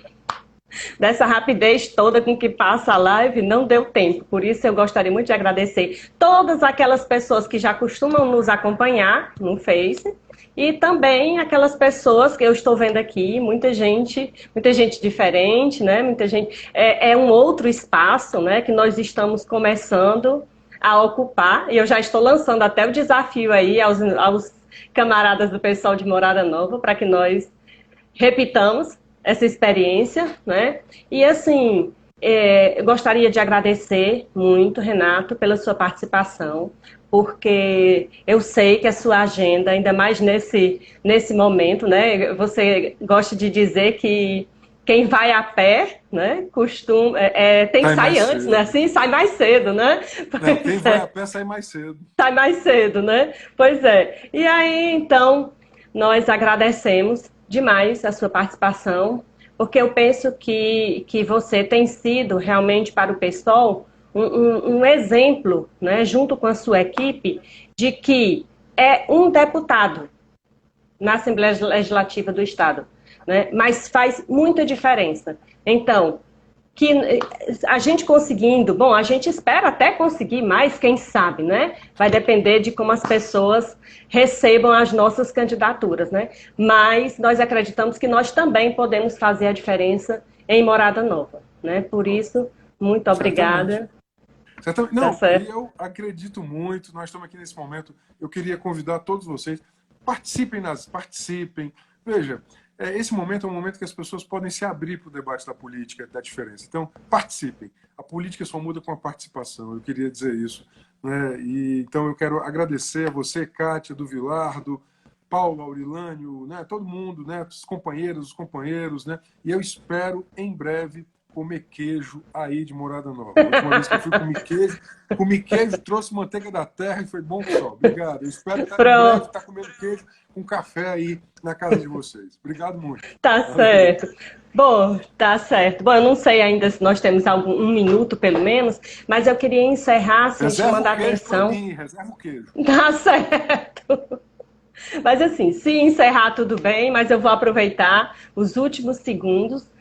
rapidez toda com que passa a live, não deu tempo. Por isso, eu gostaria muito de agradecer todas aquelas pessoas que já costumam nos acompanhar no Face e também aquelas pessoas que eu estou vendo aqui, muita gente diferente, né? Muita gente. É um outro espaço, né, que nós estamos começando a ocupar. E eu já estou lançando até o desafio aí aos camaradas do pessoal de Morada Nova para que nós repitamos essa experiência, né? E assim, eu gostaria de agradecer muito, Renato, pela sua participação, porque eu sei que a sua agenda, ainda mais nesse momento, né? Você gosta de dizer que quem vai a pé, né, tem que sair antes, né? Assim, sai mais cedo, né? Quem vai a pé sai mais cedo. Sai mais cedo, né? Pois é. E aí, então, nós agradecemos demais a sua participação, porque eu penso que você tem sido realmente para o PSOL um exemplo, né, junto com a sua equipe, de que é um deputado na Assembleia Legislativa do Estado, né, mas faz muita diferença. Então, que a gente conseguindo, bom, a gente espera até conseguir mais, quem sabe, né? Vai depender de como as pessoas recebam as nossas candidaturas, né? Mas nós acreditamos que nós também podemos fazer a diferença em Morada Nova, né? Por isso, muito obrigada. Certamente. Não, tá, e eu acredito muito, nós estamos aqui nesse momento, eu queria convidar todos vocês, participem. Veja, esse momento é um momento que as pessoas podem se abrir para o debate da política, da diferença. Então, participem. A política só muda com a participação. Eu queria dizer isso. Né? Então, eu quero agradecer a você, Kátia, do Vilardo, Paulo, Aurilânio, né? Todo mundo, né? Os companheiros. Né? E eu espero, em breve, comer queijo aí de Morada Nova. A última vez que eu fui comi queijo, trouxe manteiga da terra e foi bom que só. Obrigado. Eu espero em breve estar comendo queijo com café aí na casa de vocês. Obrigado muito. Tá certo. Bom, tá certo. Bom, eu não sei ainda se nós temos um minuto, pelo menos, mas eu queria encerrar, assim, chamando a atenção. Reserva o queijo. Tá certo. Mas assim, se encerrar tudo bem, mas eu vou aproveitar os últimos segundos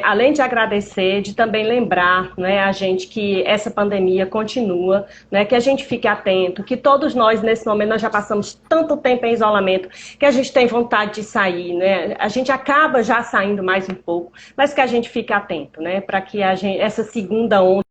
além de agradecer, de também lembrar, né, a gente que essa pandemia continua, né, que a gente fique atento, que todos nós, nesse momento, nós já passamos tanto tempo em isolamento, que a gente tem vontade de sair, né, a gente acaba já saindo mais um pouco, mas que a gente fique atento, né, para que essa segunda onda